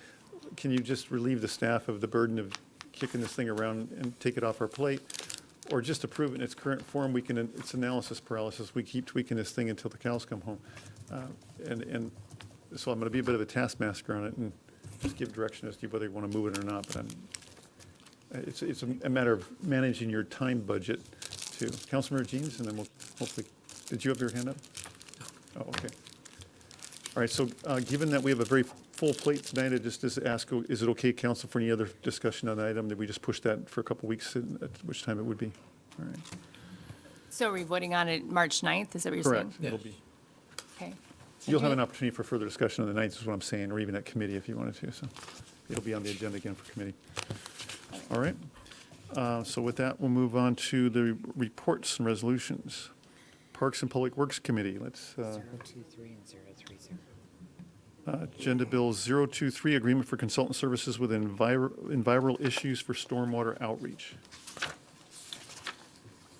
can you just relieve the staff of the burden of kicking this thing around and take it off our plate? Or just approve it in its current form? It's analysis paralysis. We keep tweaking this thing until the cows come home. And so I'm going to be a bit of a taskmaster on it and just give direction as to whether you want to move it or not. But it's a matter of managing your time budget too. Councilmember Jeans, and then we'll hopefully, did you have your hand up? Oh, okay. All right, so given that we have a very full plate tonight, I just ask, is it okay, council, for any other discussion on the item? Did we just push that for a couple weeks, at which time it would be? All right.
So are we voting on it March 9th? Is that what you're saying?
Correct. It'll be.
Okay.
You'll have an opportunity for further discussion on the 9th, is what I'm saying, or even at committee if you wanted to. So it'll be on the agenda again for committee. All right. So with that, we'll move on to the reports and resolutions. Parks and Public Works Committee, let's.
023 and 030.
Agenda Bill 023, Agreement for Consultant Services with Environmental Issues for Stormwater Outreach.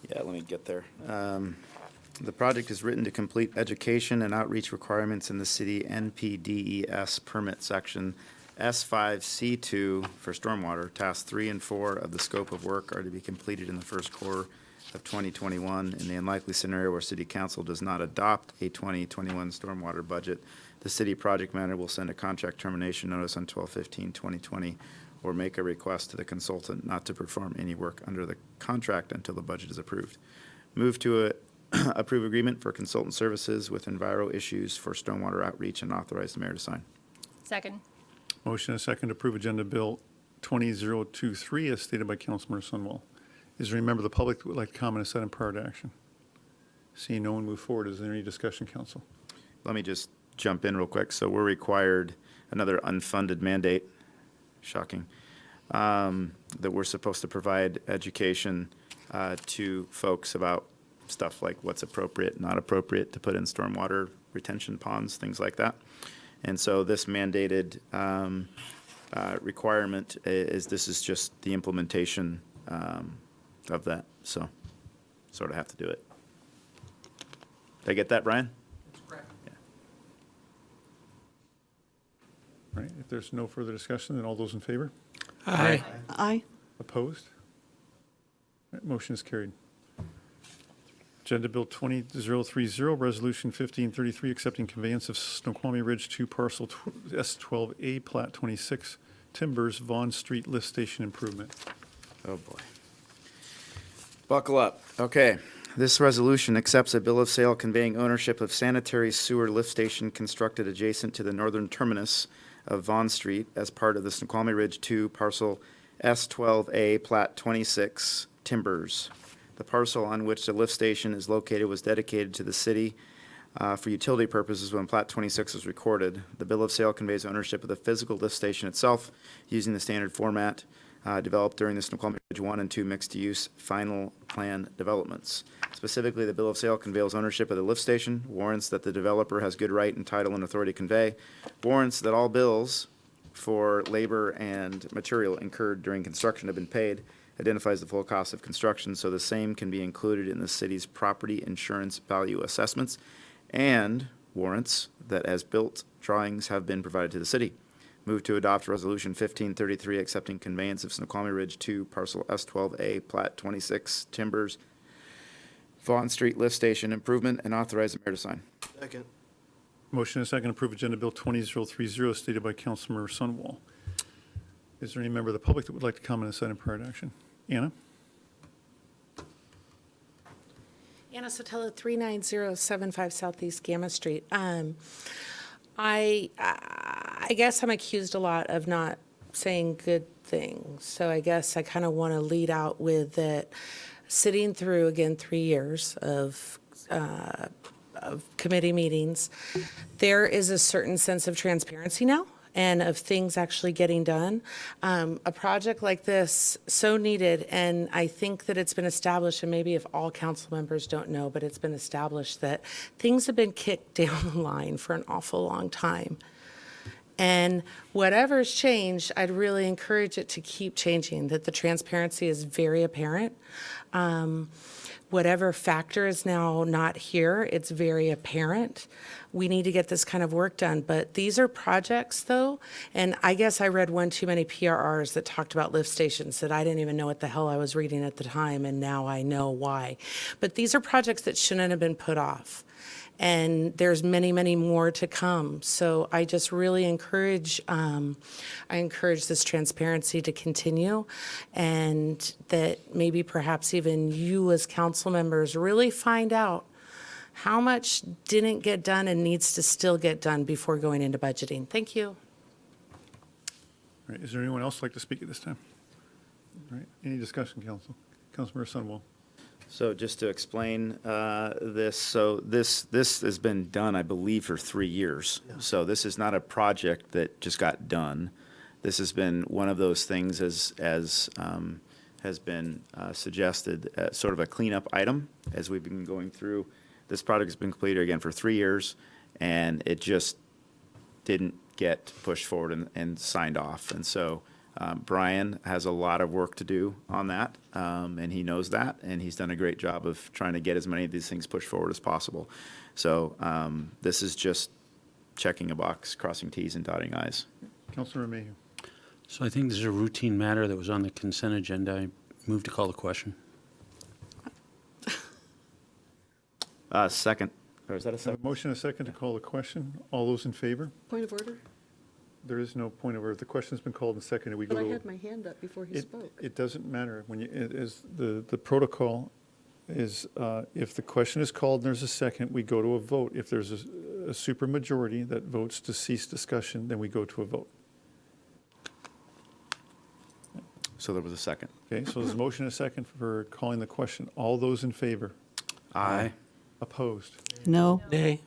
Yeah, let me get there. The project is written to complete education and outreach requirements in the city NPDES permit section S5C2 for stormwater. Tasks 3 and 4 of the scope of work are to be completed in the first quarter of 2021. In the unlikely scenario where City Council does not adopt a 2021 stormwater budget, the city project manager will send a contract termination notice on 12/15/2020 or make a request to the consultant not to perform any work under the contract until the budget is approved. Move to approve agreement for consultant services with Enviro Issues for stormwater outreach and authorize the mayor to sign.
Second.
Motion and a second to approve Agenda Bill 20023 as stated by Councilmember Sunwell. Is there any member of the public that would like to comment on set and prior to action? Seeing no one move forward, is there any discussion, council?
Let me just jump in real quick. So we're required another unfunded mandate, shocking, that we're supposed to provide education to folks about stuff like what's appropriate, not appropriate to put in stormwater retention ponds, things like that. And so this mandated requirement this is just the implementation of that. So sort of have to do it. Did I get that, Brian?
All right, if there's no further discussion, then all those in favor?
Aye.
Aye.
Opposed? All right, motion is carried. Agenda Bill 20030, Resolution 1533, accepting conveyance of Snoqualmie Ridge 2 Parcel S12A, Plat 26, Timbers, Vaughn Street Lift Station Improvement.
Oh, boy. Buckle up. Okay. This resolution accepts a bill of sale conveying ownership of sanitary sewer lift station constructed adjacent to the northern terminus of Vaughn Street as part of the Snoqualmie Ridge 2 Parcel S12A, Plat 26, Timbers. The parcel on which the lift station is located was dedicated to the city for utility purposes when Plat 26 was recorded. The bill of sale conveys ownership of the physical lift station itself using the standard format developed during the Snoqualmie Ridge 1 and 2 mixed-use final plan developments. Specifically, the bill of sale conveys ownership of the lift station, warrants that the developer has good right and title and authority to convey, warrants that all bills for labor and material incurred during construction have been paid, identifies the full cost of construction so the same can be included in the city's property insurance value assessments, and warrants that as built drawings have been provided to the city. Move to adopt Resolution 1533 accepting conveyance of Snoqualmie Ridge 2 Parcel S12A, Plat 26, Timbers, Vaughn Street Lift Station Improvement, and authorize the mayor to sign.
Second.
Motion and a second to approve Agenda Bill 20030 stated by Councilmember Sunwall. Is there any member of the public that would like to comment on this item prior to action? Anna?
Anna Sotelo, 39075 Southeast Gamma Street. I guess I'm accused a lot of not saying good things. So I guess I kind of want to lead out with that sitting through, again, 3 years of committee meetings, there is a certain sense of transparency now and of things actually getting done. A project like this, so needed, and I think that it's been established, and maybe if all council members don't know, but it's been established that things have been kicked down the line for an awful long time. And whatever's changed, I'd really encourage it to keep changing, that the transparency is very apparent. Whatever factor is now not here, it's very apparent. We need to get this kind of work done. But these are projects, though, and I guess I read one too many PRRs that talked about lift stations that I didn't even know what the hell I was reading at the time, and now I know why. But these are projects that shouldn't have been put off. And there's many, many more to come. So I just really encourage, I encourage this transparency to continue, and that maybe perhaps even you as council members really find out how much didn't get done and needs to still get done before going into budgeting. Thank you.
All right, is there anyone else like to speak at this time? All right, any discussion, council? Councilmember Sunwell.
So just to explain this, so this has been done, I believe, for 3 years. So this is not a project that just got done. This has been one of those things, as has been suggested, sort of a cleanup item as we've been going through. This project has been completed again for 3 years, and it just didn't get pushed forward and signed off. And so Brian has a lot of work to do on that, and he knows that, and he's done a great job of trying to get as many of these things pushed forward as possible. So this is just checking a box, crossing Ts and dotting Is.
Councilor Mayhew.
So I think this is a routine matter that was on the consent agenda. I move to call the question.
Second. Or is that a
I have
second?
a motion and a second to call the question. All those in favor?
Point of order?
There is no point of order. The question's been called and seconded. We go
But I
to.
had my hand up before he spoke.
It doesn't matter. When you, it is, the protocol is, if the question is called and there's a second, we go to a vote. If there's a supermajority that votes to cease discussion, then we go to a vote.
So there was a second.
Okay, so there's a motion and a second for calling the question. All those in favor?
Aye.
Opposed?
No.
Nay.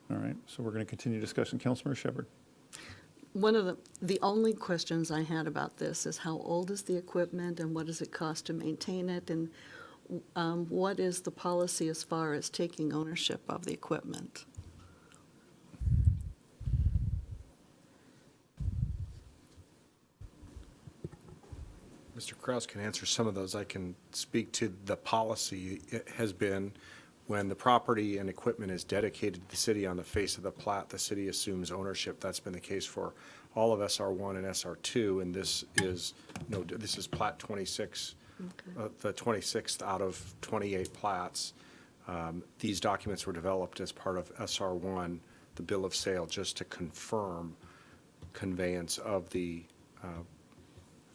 All right, so we're going to continue discussion. Councilmember Shepherd.
One of the only questions I had about this is how old is the equipment and what does it cost to maintain it? And what is the policy as far as taking ownership of the equipment?
Mr. Kraus can answer some of those. I can speak to the policy. It has been when the property and equipment is dedicated to the city on the face of the plat, the city assumes ownership. That's been the case for all of SR1 and SR2, and this is plat 26, the 26th out of 28 plats. These documents were developed as part of SR1, the bill of sale, just to confirm conveyance of the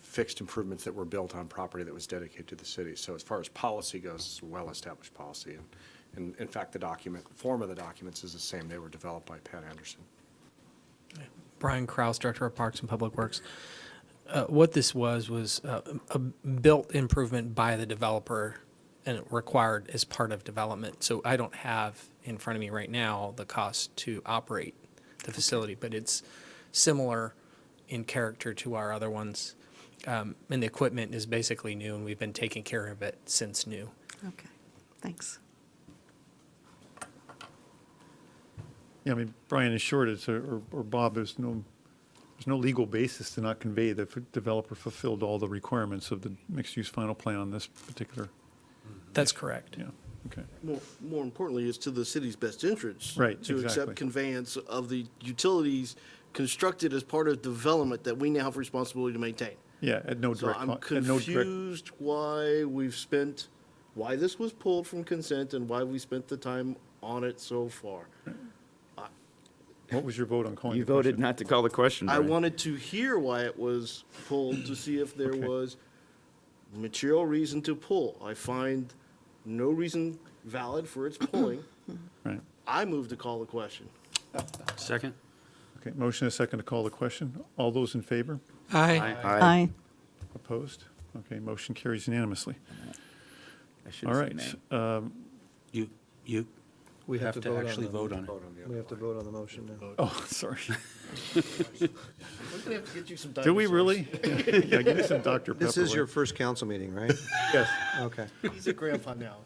fixed improvements that were built on property that was dedicated to the city. So as far as policy goes, it's a well-established policy. And in fact, the form of the documents is the same. They were developed by Pat Anderson.
Brian Kraus, Director of Parks and Public Works. What this was a built improvement by the developer and it required as part of development. So I don't have in front of me right now the cost to operate the facility, but it's similar in character to our other ones. And the equipment is basically new, and we've been taking care of it since new.
Okay, thanks.
Yeah, I mean, Brian, in short, or Bob, there's no legal basis to not convey the developer fulfilled all the requirements of the mixed-use final plan on this particular.
That's correct.
Yeah, okay.
More importantly, it's to the city's best interest.
Right,
To
exactly.
accept conveyance of the utilities constructed as part of development that we now have responsibility to maintain.
Yeah, at no
So
direct.
I'm confused why this was pulled from consent and why we spent the time on it so far.
What was your vote on calling
You
the
voted
question?
not to call the question,
I
Brian.
wanted to hear why it was pulled to see if there was material reason to pull. I find no reason valid for its pulling.
Right.
I move to call the question.
Second?
Okay, motion is second to call the question. All those in favor?
Aye.
Aye.
Opposed? Okay, motion carries unanimously.
should
All
say
right.
nay.
You
We have to
actually vote on it.
We have to vote on the motion now.
Oh, sorry.
We're gonna have to get you some
Do we
dinosaurs.
really? Yeah, give me some Dr. Pepper.
This is your
right?
first council meeting, right?
Yes.
Okay.
He's a grandpa now.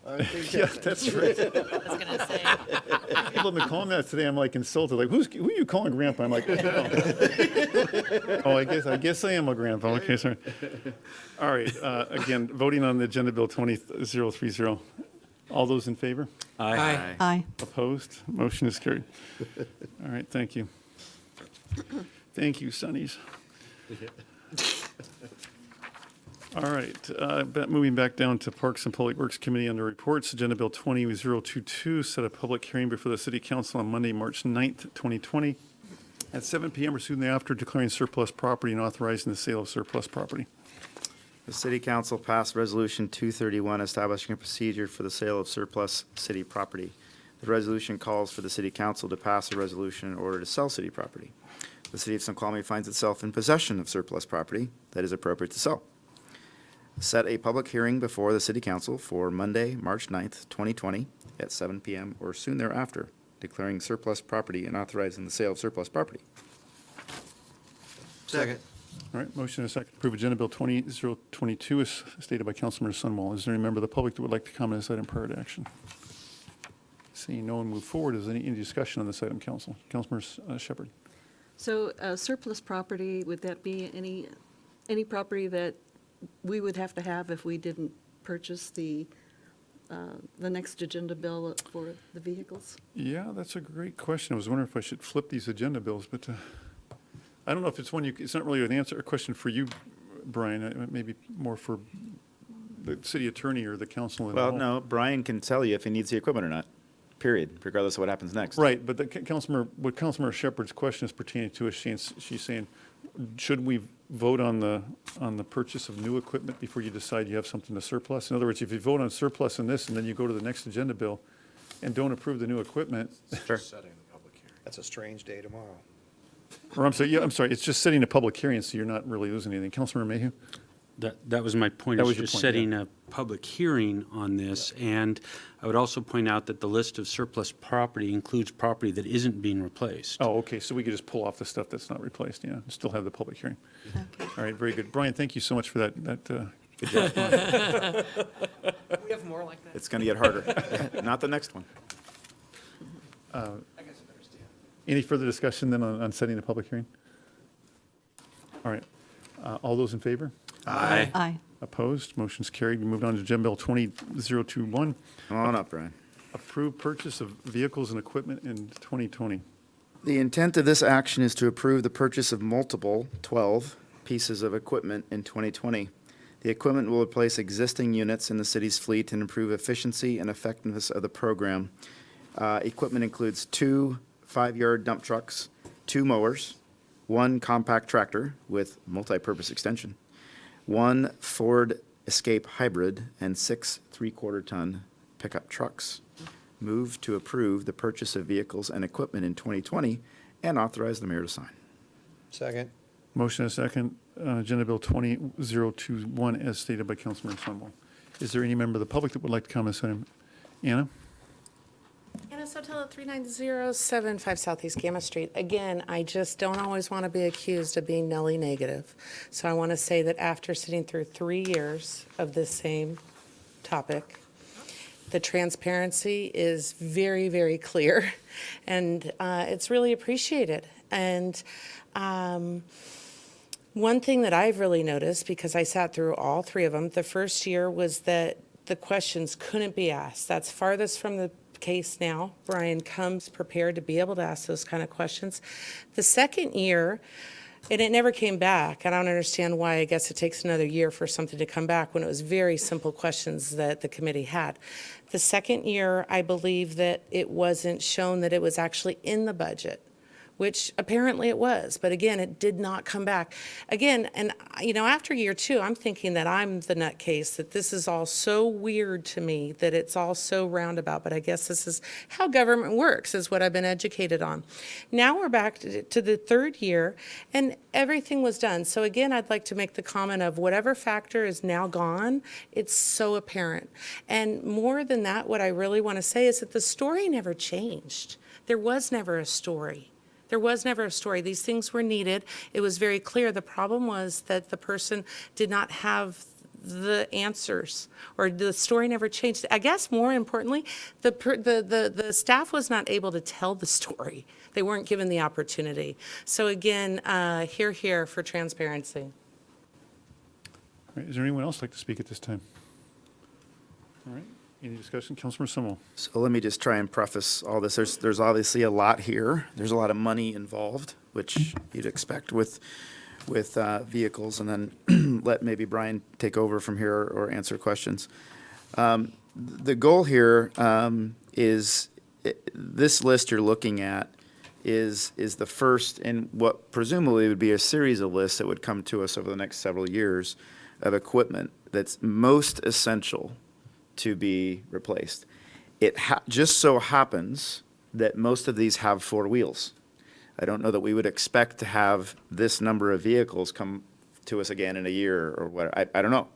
Yeah, that's right.
I was going to say.
People have been calling that today. I'm like insulted. Like, who are you calling grandpa? I'm like, oh, I guess I am a grandpa. Okay, sorry. All right. Again, voting on the agenda bill 20030. All those in favor?
Aye.
Aye.
Opposed? Motion is carried. All right, thank you. Thank you, Sonnies. All right, moving back down to Parks and Public Works Committee under reports, Agenda Bill 20022, set a public hearing before the City Council on Monday, March 9th, 2020, at 7 p.m. or soon thereafter, declaring surplus property and authorizing the sale of surplus property.
The City Council passed Resolution 231 establishing a procedure for the sale of surplus city property. The resolution calls for the City Council to pass a resolution in order to sell city property. The City of Snoqualmie finds itself in possession of surplus property that is appropriate to sell. Set a public hearing before the City Council for Monday, March 9th, 2020, at 7 p.m. or soon thereafter, declaring surplus property and authorizing the sale of surplus property.
Second.
All right, motion and a second to approve Agenda Bill 20022 as stated by Councilmember Sunwall. Is there any member of the public that would like to comment on this item prior to action? Seeing no one move forward, is there any discussion on this item, Council? Councilmember Shepherd.
So surplus property, would that be any property that we would have to have if we didn't purchase the next agenda bill for the vehicles?
Yeah, that's a great question. I was wondering if I should flip these agenda bills, but I don't know if it's one it's not really a question for you, Brian. Maybe more for the city attorney or the council.
Well, no, Brian can tell you if he needs the equipment or not, period, regardless of what happens next.
Right, but what Councilmember Shepherd's question is pertaining to is she's saying, should we vote on the purchase of new equipment before you decide you have something to surplus? In other words, if you vote on surplus in this and then you go to the next agenda bill and don't approve the new equipment.
Sure.
That's a strange day tomorrow.
Or I'm sorry, it's just setting a public hearing, so you're not really losing anything. Councilmember Mayhew?
That was my point.
That
It's
was your
just
point,
setting a public hearing on this. And I would also point out that the list of surplus property includes property that isn't being replaced.
Oh, okay, so we could just pull off the stuff that's not replaced, yeah, and still have the public hearing. All right, very good. Brian, thank you so much for that, good job.
We have more like that.
It's going to get harder. Not the next one.
Any further discussion then on setting the public hearing? All right, all those in favor?
Aye.
Aye.
Opposed? Motion's carried. We moved on to Agenda Bill 20021.
Come on up, Brian.
Approved purchase of vehicles and equipment in 2020.
The intent of this action is to approve the purchase of multiple, 12, pieces of equipment in 2020. The equipment will replace existing units in the city's fleet and improve efficiency and effectiveness of the program. Equipment includes 2 5-yard dump trucks, 2 mowers, 1 compact tractor with multi-purpose extension, 1 Ford Escape Hybrid, and 6 3/4-ton pickup trucks. Move to approve the purchase of vehicles and equipment in 2020 and authorize the mayor to sign.
Second.
Motion and a second, Agenda Bill 20021 as stated by Councilmember Sunwall. Is there any member of the public that would like to comment on item? Anna?
Anna Sotelo, 39075 Southeast Gamma Street. Again, I just don't always want to be accused of being Nelly negative. So I want to say that after sitting through 3 years of this same topic, the transparency is very, very clear, and it's really appreciated. And one thing that I've really noticed, because I sat through all 3 of them, the first year was that the questions couldn't be asked. That's farthest from the case now. Brian comes prepared to be able to ask those kind of questions. The second year, and it never came back. I don't understand why. I guess it takes another year for something to come back when it was very simple questions that the committee had. The second year, I believe that it wasn't shown that it was actually in the budget, which apparently it was. But again, it did not come back. Again, and after year 2, I'm thinking that I'm the nutcase, that this is all so weird to me, that it's all so roundabout. But I guess this is how government works, is what I've been educated on. Now we're back to the 3rd year, and everything was done. So again, I'd like to make the comment of whatever factor is now gone, it's so apparent. And more than that, what I really want to say is that the story never changed. There was never a story. There was never a story. These things were needed. It was very clear. The problem was that the person did not have the answers, or the story never changed. I guess more importantly, the staff was not able to tell the story. They weren't given the opportunity. So again, here for transparency.
All right, is there anyone else like to speak at this time? All right, any discussion? Councilmember Simo.
So let me just try and preface all this. There's obviously a lot here. There's a lot of money involved, which you'd expect with vehicles, and then let maybe Brian take over from here or answer questions. The goal here is this list you're looking at is the first in what presumably would be a series of lists that would come to us over the next several years of equipment that's most essential to be replaced. It just so happens that most of these have 4 wheels. I don't know that we would expect to have this number of vehicles come to us again in a year or what. I don't know.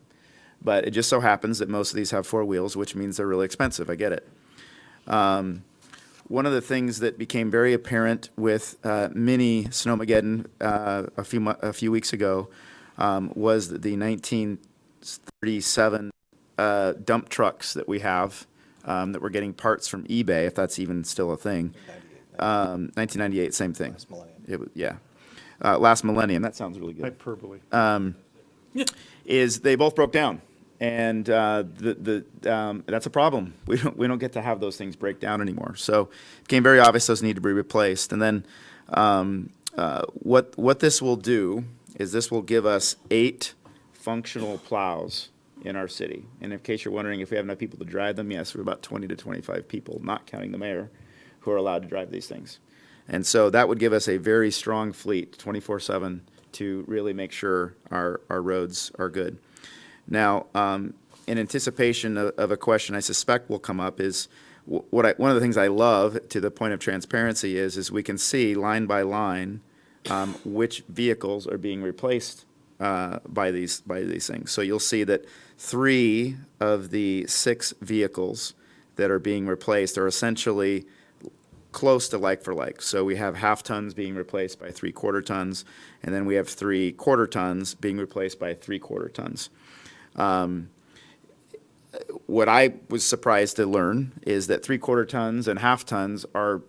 But it just so happens that most of these have 4 wheels, which means they're really expensive. I get it. One of the things that became very apparent with Mini Snowmageddon a few weeks ago was that the 1937 dump trucks that we have that we're getting parts from eBay, if that's even still a thing. 1998, same thing. Last millennium. Last millennium. That sounds really good.
Hyperbole.
Is they both broke down, and that's a problem. We don't get to have those things break down anymore. So it became very obvious those need to be replaced. And then what this will do is this will give us 8 functional plows in our city. And in case you're wondering if we have enough people to drive them, yes, we're about 20 to 25 people, not counting the mayor, who are allowed to drive these things. And so that would give us a very strong fleet 24/7 to really make sure our roads are good. Now, in anticipation of a question I suspect will come up is one of the things I love to the point of transparency is we can see line by line which vehicles are being replaced by these things. So you'll see that 3 of the 6 vehicles that are being replaced are essentially close to like for like. So we have half tons being replaced by 3/4 tons, and then we have 3/4 tons being replaced by 3/4 tons. What I was surprised to learn is that 3/4 tons and half tons are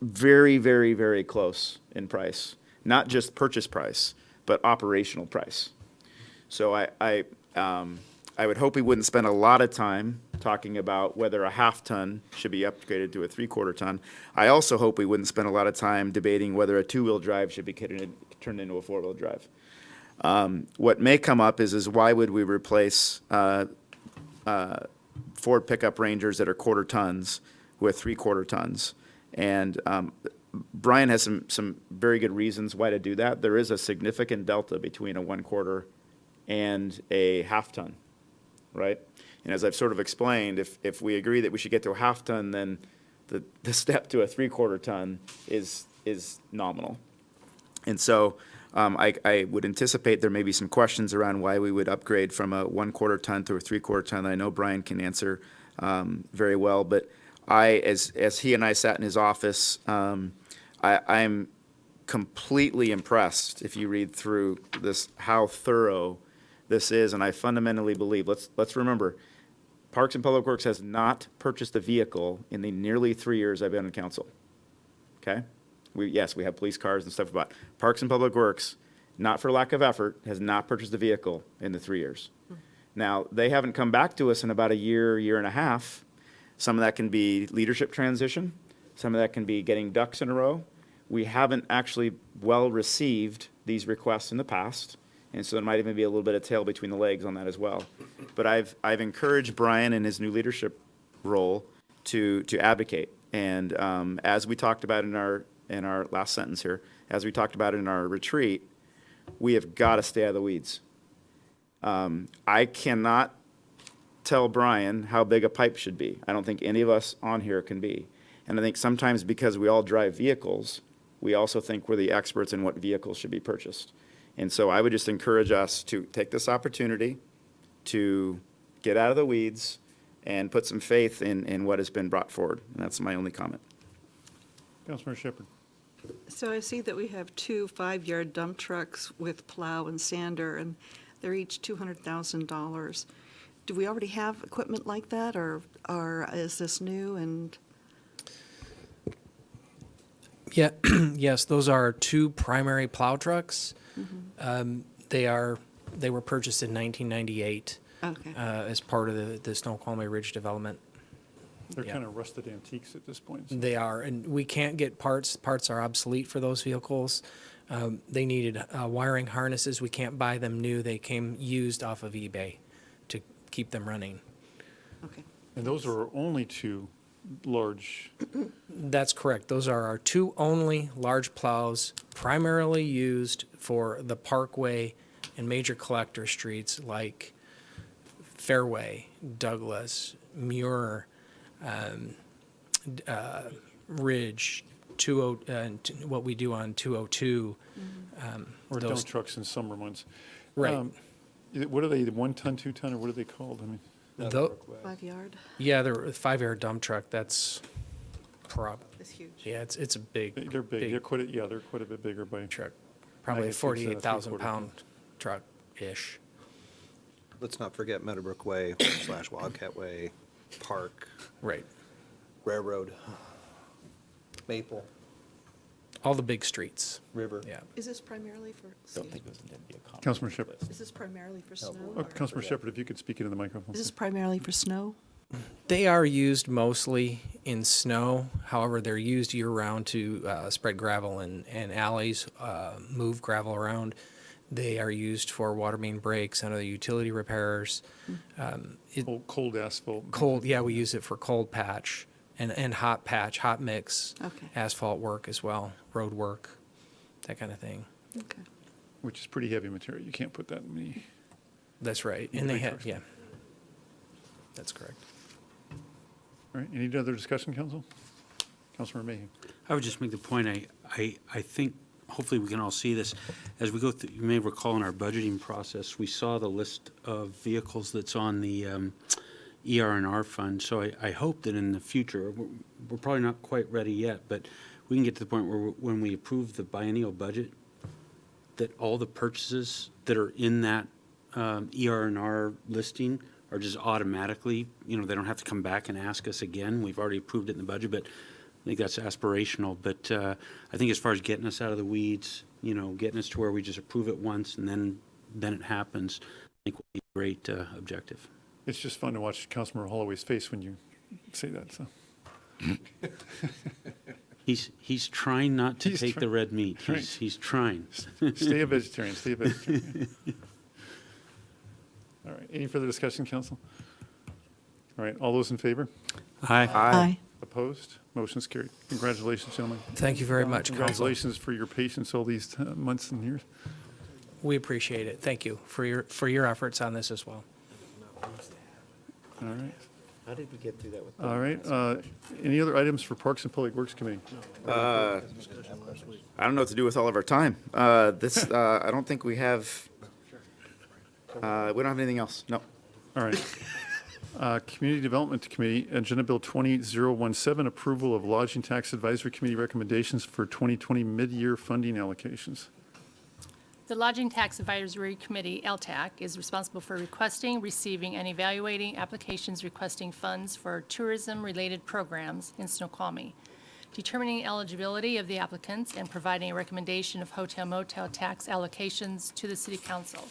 very, very, very close in price. Not just purchase price, but operational price. So I would hope we wouldn't spend a lot of time talking about whether a half ton should be upgraded to a 3/4 ton. I also hope we wouldn't spend a lot of time debating whether a 2-wheel drive should be turned into a 4-wheel drive. What may come up is why would we replace Ford pickup Rangers that are 1/4 tons with 3/4 tons? And Brian has some very good reasons why to do that. There is a significant delta between a 1/4 and a half ton, right? And as I've sort of explained, if we agree that we should get to a half ton, then the step to a 3/4 ton is nominal. And so I would anticipate there may be some questions around why we would upgrade from a 1/4 ton to a 3/4 ton. I know Brian can answer very well, but as he and I sat in his office, I'm completely impressed if you read through this, how thorough this is, and I fundamentally believe, let's remember, Parks and Public Works has not purchased a vehicle in the nearly 3 years I've been on council, okay? Yes, we have police cars and stuff, but Parks and Public Works, not for lack of effort, has not purchased a vehicle in the 3 years. Now, they haven't come back to us in about a year and a half. Some of that can be leadership transition. Some of that can be getting ducks in a row. We haven't actually well received these requests in the past, and so there might even be a little bit of tail between the legs on that as well. But I've encouraged Brian in his new leadership role to advocate. And as we talked about in our in our last sentence here, as we talked about in our retreat, we have got to stay out of the weeds. I cannot tell Brian how big a pipe should be. I don't think any of us on here can be. And I think sometimes because we all drive vehicles, we also think we're the experts in what vehicles should be purchased. And so I would just encourage us to take this opportunity to get out of the weeds and put some faith in what has been brought forward. And that's my only comment.
Councilmember Shepherd.
So I see that we have 2 5-yard dump trucks with plow and sander, and they're each $200,000. Do we already have equipment like that, or is this new? And
Yeah, yes, those are 2 primary plow trucks. They were purchased in 1998
Okay.
as part of the Snoqualmie Ridge development.
They're
Yeah.
kind of rusted antiques at this point.
They are, and we can't get parts. Parts are obsolete for those vehicles. They needed wiring harnesses. We can't buy them new. They came used off of eBay to keep them running.
Okay.
And those are only 2 large,
That's correct. Those are our 2 only large plows, primarily used for the parkway and major collector streets like Fairway, Douglas, Muir, Ridge, what we do on 202.
or
those-
dump trucks in summer months.
Right.
What are they, 1 ton, 2 ton, or what are they called? I mean,
Tho-
5-yard?
Yeah, they're a 5-yard dump truck. That's
It's huge.
yeah, it's a big.
they're big. They're quite a bit bigger by.
Truck, probably a
magnitudes than a
48,000
3/4
pound truck-ish.
Let's not forget Meadowbrook Way / Wildcat Way, Park,
Right.
Railroad, Maple,
All the big streets.
River.
Yeah.
Is this primarily for?
Don't think it was intended to be a comment.
Councilmember Shepherd.
Is this primarily for snow?
Oh,
or-
Councilmember Shepherd, if you could speak into the microphone.
Is this primarily for snow?
They are used mostly in snow. However, they're used year-round to spread gravel in alleys, move gravel around. They are used for water main breaks and other utility repairs.
Cold asphalt.
Cold, yeah, we use it for cold patch and hot patch, hot mix,
Okay.
asphalt work as well, road work, that kind of thing.
Okay.
Which is pretty heavy material. You can't put that in the.
That's right. And they have, yeah. That's correct.
All right, any other discussion, Council? Councilmember Mayhew.
I would just make the point, I think, hopefully we can all see this. As we go through, you may recall in our budgeting process, we saw the list of vehicles that's on the ER&R fund. So I hope that in the future, we're probably not quite ready yet, but we can get to the point where when we approve the biennial budget, that all the purchases that are in that ER&R listing are just automatically, they don't have to come back and ask us again. We've already approved it in the budget, but I think that's aspirational. But I think as far as getting us out of the weeds, getting us to where we just approve it once and then it happens, I think will be a great objective.
It's just fun to watch Councilmember Holloway's face when you say that, so.
He's trying not to
He's
take the red meat.
Right.
He's trying.
Stay a vegetarian, stay a vegetarian. All right, any further discussion, Council? All right, all those in favor?
Aye.
Aye.
Opposed? Motion's carried. Congratulations, gentlemen.
Thank you very much, Council.
Congratulations for your patience all these months and years.
We appreciate it. Thank you for your efforts on this as well.
All right.
How did we get through that with?
All right, any other items for Parks and Public Works Committee?
I don't know what to do with all of our time. I don't think we have, we don't have anything else. No.
All right. Community Development Committee, Agenda Bill 20017, approval of Lodging Tax Advisory Committee recommendations for 2020 mid-year funding allocations.
The Lodging Tax Advisory Committee, LTAC, is responsible for requesting, receiving, and evaluating applications requesting funds for tourism-related programs in Snoqualmie, determining eligibility of the applicants, and providing a recommendation of hotel motel tax allocations to the City Council.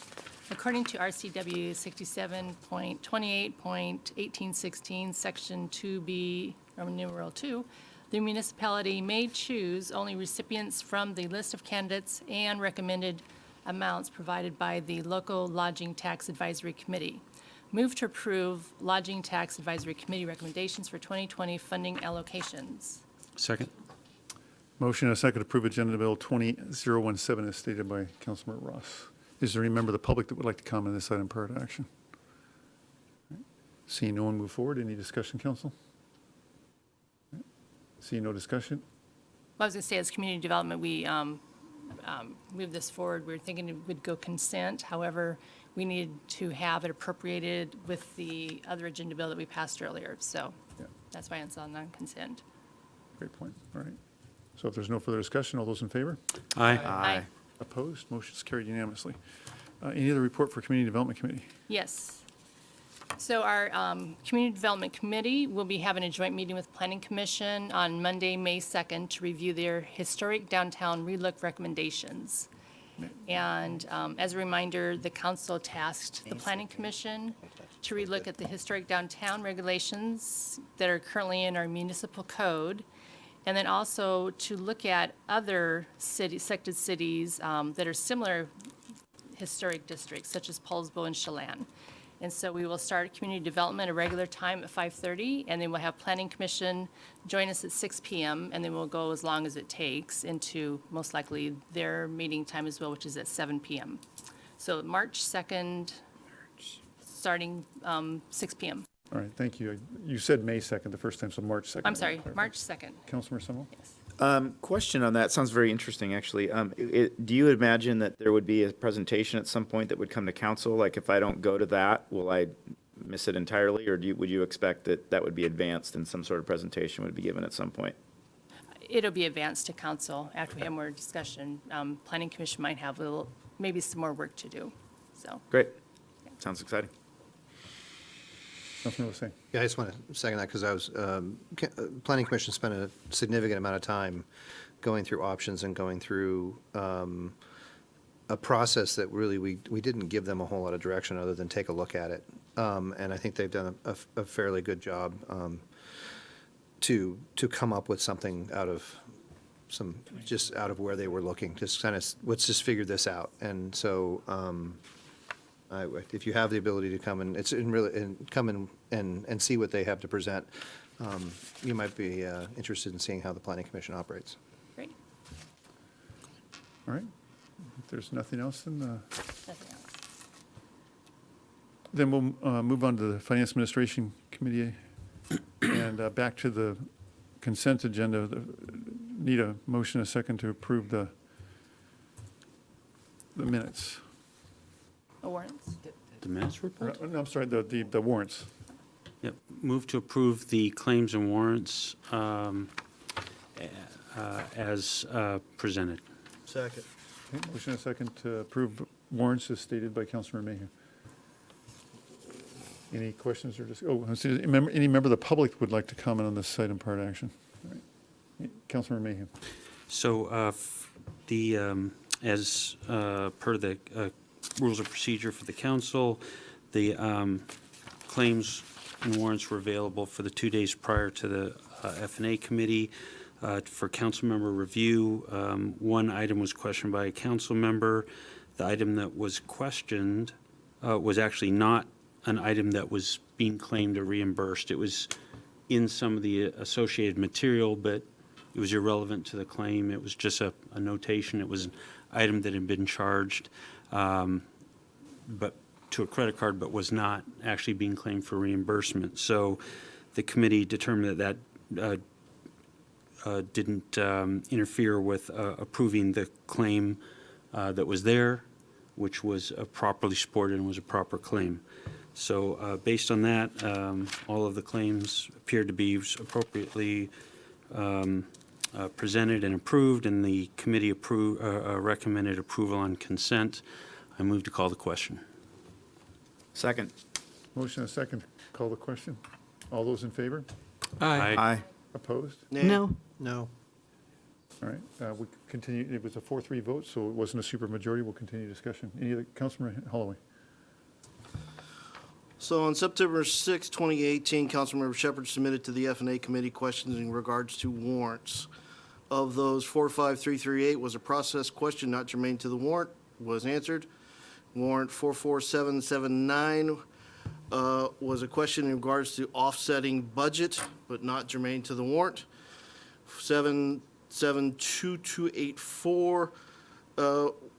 According to RCW 67.28.1816, Section 2B, Roman numeral 2, the municipality may choose only recipients from the list of candidates and recommended amounts provided by the local Lodging Tax Advisory Committee. Move to approve Lodging Tax Advisory Committee recommendations for 2020 funding allocations.
Second.
Motion and a second to approve Agenda Bill 20017 as stated by Councilmember Ross. Is there any member of the public that would like to comment on this item prior to action? Seeing no one move forward, any discussion, council? Seeing no discussion?
I was going to say, as community development, we move this forward. We were thinking it would go consent. However, we need to have it appropriated with the other agenda bill that we passed earlier. So that's why it's on non-consent.
Great point. All right. So if there's no further discussion, all those in favor?
Aye.
Aye.
Opposed? Motion is carried unanimously. Any other report for Community Development Committee?
Yes. So our Community Development Committee will be having a joint meeting with Planning Commission on Monday, May 2nd, to review their historic downtown relook recommendations. And as a reminder, the council tasked the Planning Commission to relook at the historic downtown regulations that are currently in our municipal code, and then also to look at other selected cities that are similar historic districts, such as Poulsbo and Chelan. And so we will start community development at a regular time at 5:30, and then we'll have Planning Commission join us at 6 p.m., and then we'll go as long as it takes into most likely their meeting time as well, which is at 7 p.m. So March 2nd, starting 6 p.m.
All right, thank you. You said May 2nd the first time, so March 2nd.
I'm sorry, March 2nd.
Councilmember Semmel?
Question on that. Sounds very interesting, actually. Do you imagine that there would be a presentation at some point that would come to council? Like, if I don't go to that, will I miss it entirely? Or would you expect that that would be advanced and some sort of presentation would be given at some point?
It'll be advanced to council after we have more discussion. Planning Commission might have maybe some more work to do, so.
Great. Sounds exciting.
Nothing to say.
Yeah, I just want to second that because I was, Planning Commission spent a significant amount of time going through options and going through a process that really we didn't give them a whole lot of direction other than take a look at it. And I think they've done a fairly good job to come up with something out of just out of where they were looking, just kind of, let's just figure this out. And so, if you have the ability to come and and see what they have to present, you might be interested in seeing how the Planning Commission operates.
Great.
All right. If there's nothing else, then
Nothing else.
then we'll move on to the Finance Administration Committee and back to the consent agenda. Need a motion, a second to approve the minutes.
The warrants?
The minutes report?
No, I'm sorry, the warrants.
Yep. Move to approve the claims and warrants as presented.
Second.
Okay, motion and a second to approve warrants as stated by Councilmember Mayhew. Any questions or just, any member of the public would like to comment on this item prior to action? All right. Councilmember Mayhew.
So as per the rules of procedure for the council, the claims and warrants were available for the 2 days prior to the F&A committee for council member review. One item was questioned by a council member. The item that was questioned was actually not an item that was being claimed or reimbursed. It was in some of the associated material, but it was irrelevant to the claim. It was just a notation. It was an item that had been charged but to a credit card, but was not actually being claimed for reimbursement. So the committee determined that didn't interfere with approving the claim that was there, which was properly supported and was a proper claim. So based on that, all of the claims appeared to be appropriately presented and approved, and the committee recommended approval on consent. I move to call the question.
Second.
Motion and a second to call the question. All those in favor?
Aye.
Aye.
Opposed?
No.
No.
All right, we continue, it was a 4-3 vote, so it wasn't a supermajority. We'll continue discussion. Any other, Councilmember Holloway?
So on September 6, 2018, Councilmember Shepherd submitted to the F&A committee questions in regards to warrants. Of those, 45338 was a process question not germane to the warrant, was answered. Warrant 44779 was a question in regards to offsetting budget, but not germane to the warrant. 7 72284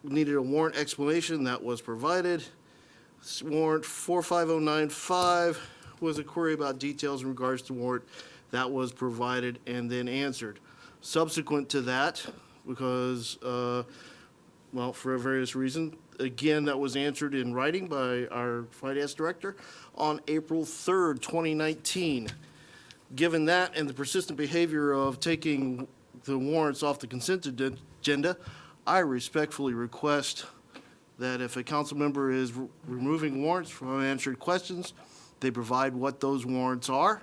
needed a warrant explanation. That was provided. Warrant 45095 was a query about details in regards to warrant. That was provided and then answered. Subsequent to that, because, well, for various reasons, again, that was answered in writing by our finance director on April 3rd, 2019. Given that and the persistent behavior of taking the warrants off the consent agenda, I respectfully request that if a council member is removing warrants from unanswered questions, they provide what those warrants are,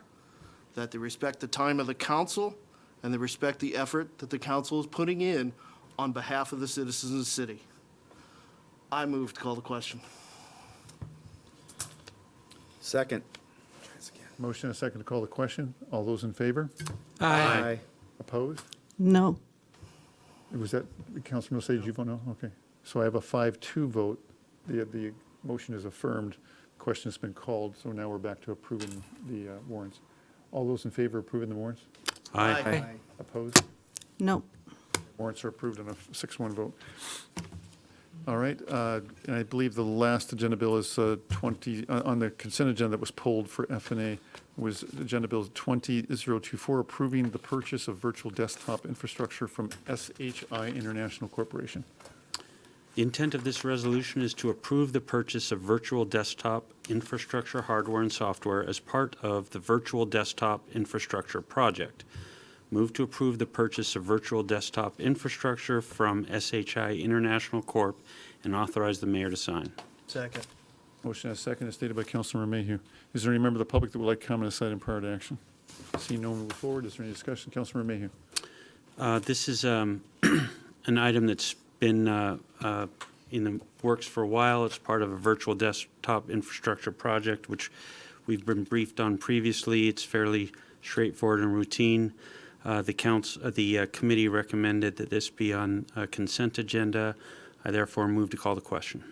that they respect the time of the council, and they respect the effort that the council is putting in on behalf of the citizens of the city. I move to call the question.
Second.
Motion and a second to call the question. All those in favor?
Aye.
Opposed?
No.
Was that, Councilman Osage, did you vote no? Okay. So I have a 5-2 vote. The motion is affirmed. Question's been called, so now we're back to approving the warrants. All those in favor of approving the warrants?
Aye.
Opposed?
No.
Warrants are approved on a 6-1 vote. All right, and I believe the last agenda bill is 20, on the consent agenda that was pulled for F&A was Agenda Bill 20024, approving the purchase of virtual desktop infrastructure from SHI International Corporation.
The intent of this resolution is to approve the purchase of virtual desktop infrastructure hardware and software as part of the virtual desktop infrastructure project. Move to approve the purchase of virtual desktop infrastructure from SHI International Corp. And authorize the mayor to sign.
Second.
Motion as second is stated by Councilmember Mayhew. Is there any member of the public that would like to comment on this item prior to action? Seeing no one move forward, is there any discussion? Councilmember Mayhew.
This is an item that's been in the works for a while. It's part of a virtual desktop infrastructure project, which we've been briefed on previously. It's fairly straightforward and routine. The committee recommended that this be on a consent agenda. I therefore move to call the question.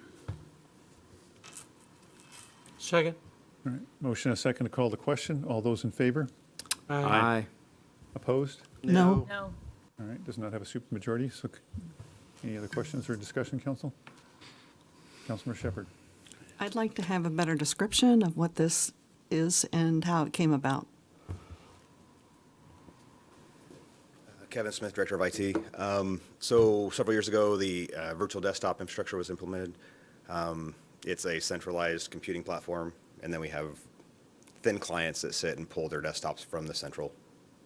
Second.
All right, motion as second to call the question. All those in favor?
Aye.
Opposed?
No.
No.
All right, does not have a supermajority, so any other questions or discussion, council? Councilmember Shepherd.
I'd like to have a better description of what this is and how it came about.
Kevin Smith, Director of IT. So several years ago, the virtual desktop infrastructure was implemented. It's a centralized computing platform, and then we have thin clients that sit and pull their desktops from the central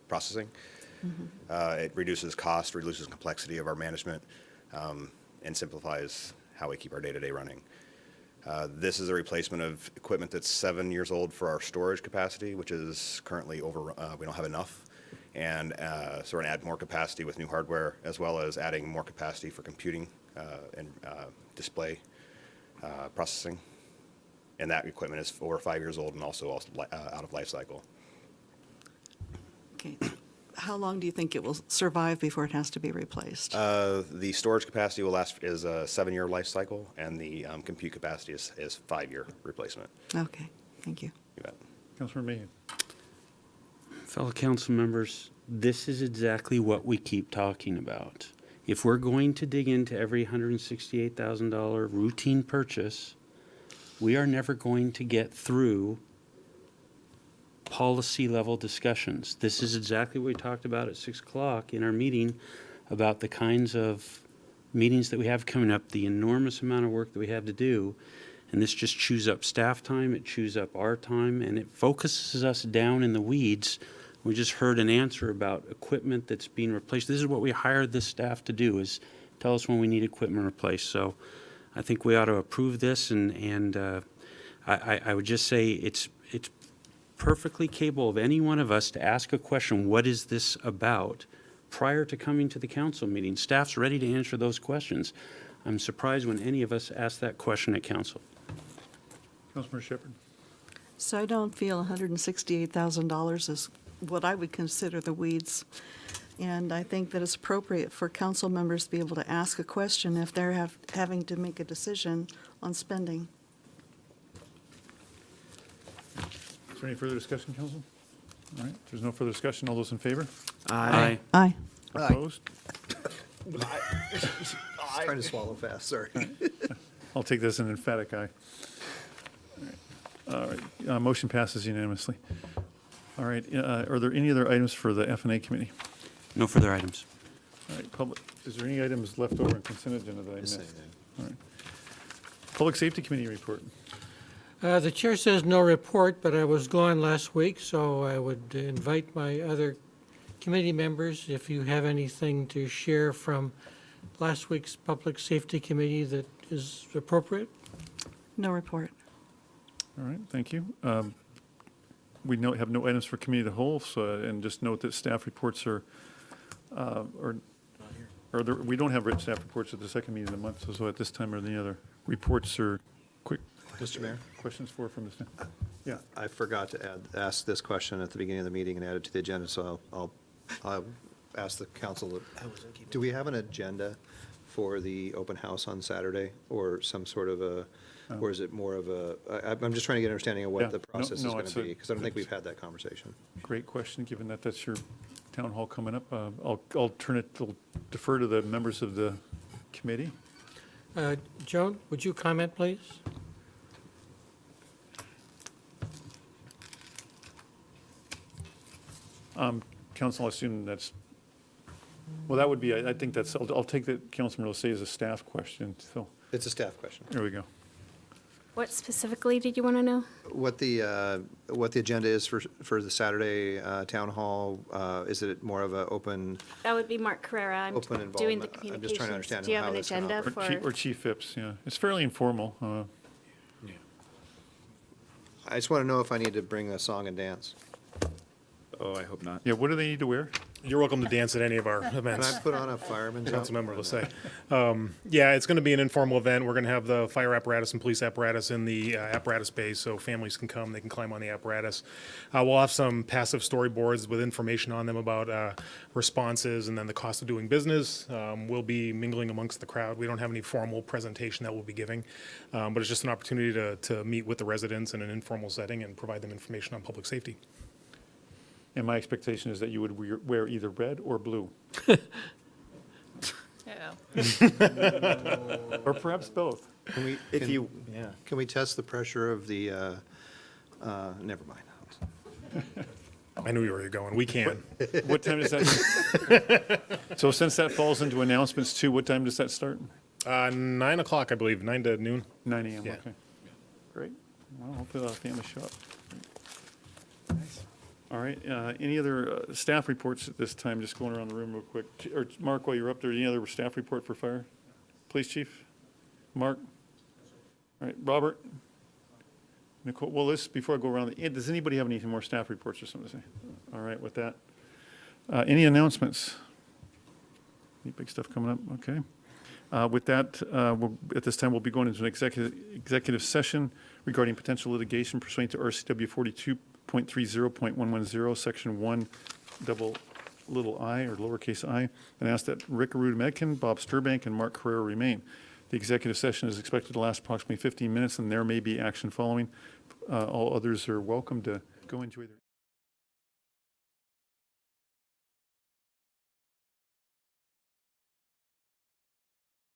processing. It reduces cost, reduces complexity of our management, and simplifies how we keep our day-to-day running. This is a replacement of equipment that's 7 years old for our storage capacity, which is currently over, we don't have enough. And so we're going to add more capacity with new hardware, as well as adding more capacity for computing and display processing. And that equipment is over 5 years old and also out of life cycle.
Okay. How long do you think it will survive before it has to be replaced?
The storage capacity will last is a 7-year life cycle, and the compute capacity is 5-year replacement.
Okay, thank you.
You bet.
Councilmember Mayhew.
Fellow council members, this is exactly what we keep talking about. If we're going to dig into every $168,000 routine purchase, we are never going to get through policy level discussions. This is exactly what we talked about at 6 o'clock in our meeting about the kinds of meetings that we have coming up, the enormous amount of work that we have to do. And this just chews up staff time, it chews up our time, and it focuses us down in the weeds. We just heard an answer about equipment that's being replaced. This is what we hired this staff to do, is tell us when we need equipment replaced. So I think we ought to approve this, and I would just say it's perfectly capable of any one of us to ask a question, what is this about, prior to coming to the council meeting. Staff's ready to answer those questions. I'm surprised when any of us ask that question at council.
Councilmember Shepherd.
So I don't feel $168,000 is what I would consider the weeds. And I think that it's appropriate for council members to be able to ask a question if they're having to make a decision on spending.
Is there any further discussion, council? All right, if there's no further discussion. All those in favor?
Aye.
Aye.
Opposed?
Trying to swallow fast, sorry.
I'll take this as an emphatic aye. All right, motion passes unanimously. All right, are there any other items for the F&A committee?
No further items.
All right, public, is there any items left over in consent agenda that I missed? All right. Public Safety Committee report.
The chair says no report, but I was gone last week, so I would invite my other committee members, if you have anything to share from last week's Public Safety Committee that is appropriate.
No report.
All right, thank you. We have no items for committee of the whole, so, and just note that staff reports are there, we don't have written staff reports at the second meeting of the month, so at this time, are there any other reports or quick
Mr. Mayor?
questions from the staff? Yeah.
I forgot to ask this question at the beginning of the meeting and add it to the agenda, so I'll ask the council. Do we have an agenda for the open house on Saturday, or some sort of a, or is it more of a, I'm just trying to get an understanding of
Yeah,
what the
no,
process is
no,
going
it's
to
a-
be, because I don't think we've had that conversation.
Great question, given that that's your town hall coming up. I'll defer to the members of the committee.
Joan, would you comment, please?
Council, I assume that's, well, that would be, I think that's, I'll take that Councilman Rosé as a staff question, so,
It's a staff question.
there we go.
What specifically did you want to know?
What the agenda is for the Saturday town hall? Is it more of an open?
That would be Mark Carrera. I'm
Open
doing the
involvement. I'm
communications.
just trying to understand
Do you have
how
an
that's gonna
agenda
operate.
for?
Or Chief Phipps, yeah. It's fairly informal.
I just want to know if I need to bring a song and dance.
Oh, I hope not.
Yeah, what do they need to wear?
You're welcome to dance at any of our
Can
events.
I put on a fireman's outfit?
Councilmember Lissay. Yeah, it's going to be an informal event. We're going to have the fire apparatus and police apparatus in the apparatus bay, so families can come, they can climb on the apparatus. We'll have some passive storyboards with information on them about responses and then the cost of doing business. We'll be mingling amongst the crowd. We don't have any formal presentation that we'll be giving, but it's just an opportunity to meet with the residents in an informal setting and provide them information on public safety.
And my expectation is that you would wear either red or blue. Or perhaps both.
Can we, can we test the pressure of the, never mind.
I knew where you were going. We can.
What time does that? So since that falls into announcements too, what time does that start?
9 o'clock, I believe, 9 to noon.
9 a.m.,
Yeah.
okay. Great. Well, hopefully a lot of families show up. All right, any other staff reports at this time? Just going around the room real quick. Or Mark, while you're up there, any other staff report for fire? Police chief? Mark? All right, Robert? Nicole? Well, before I go around, does anybody have any more staff reports or something to say? All right, with that. Any announcements? Any big stuff coming up? Okay. With that, at this time, we'll be going into an executive session regarding potential litigation pursuant to RCW 42.30.110, Section 1, double little I or lowercase I, and ask that Rick Arudamedkin, Bob Sturbank, and Mark Carrera remain. The executive session is expected to last approximately 15 minutes, and there may be action following. All others are welcome to go into either.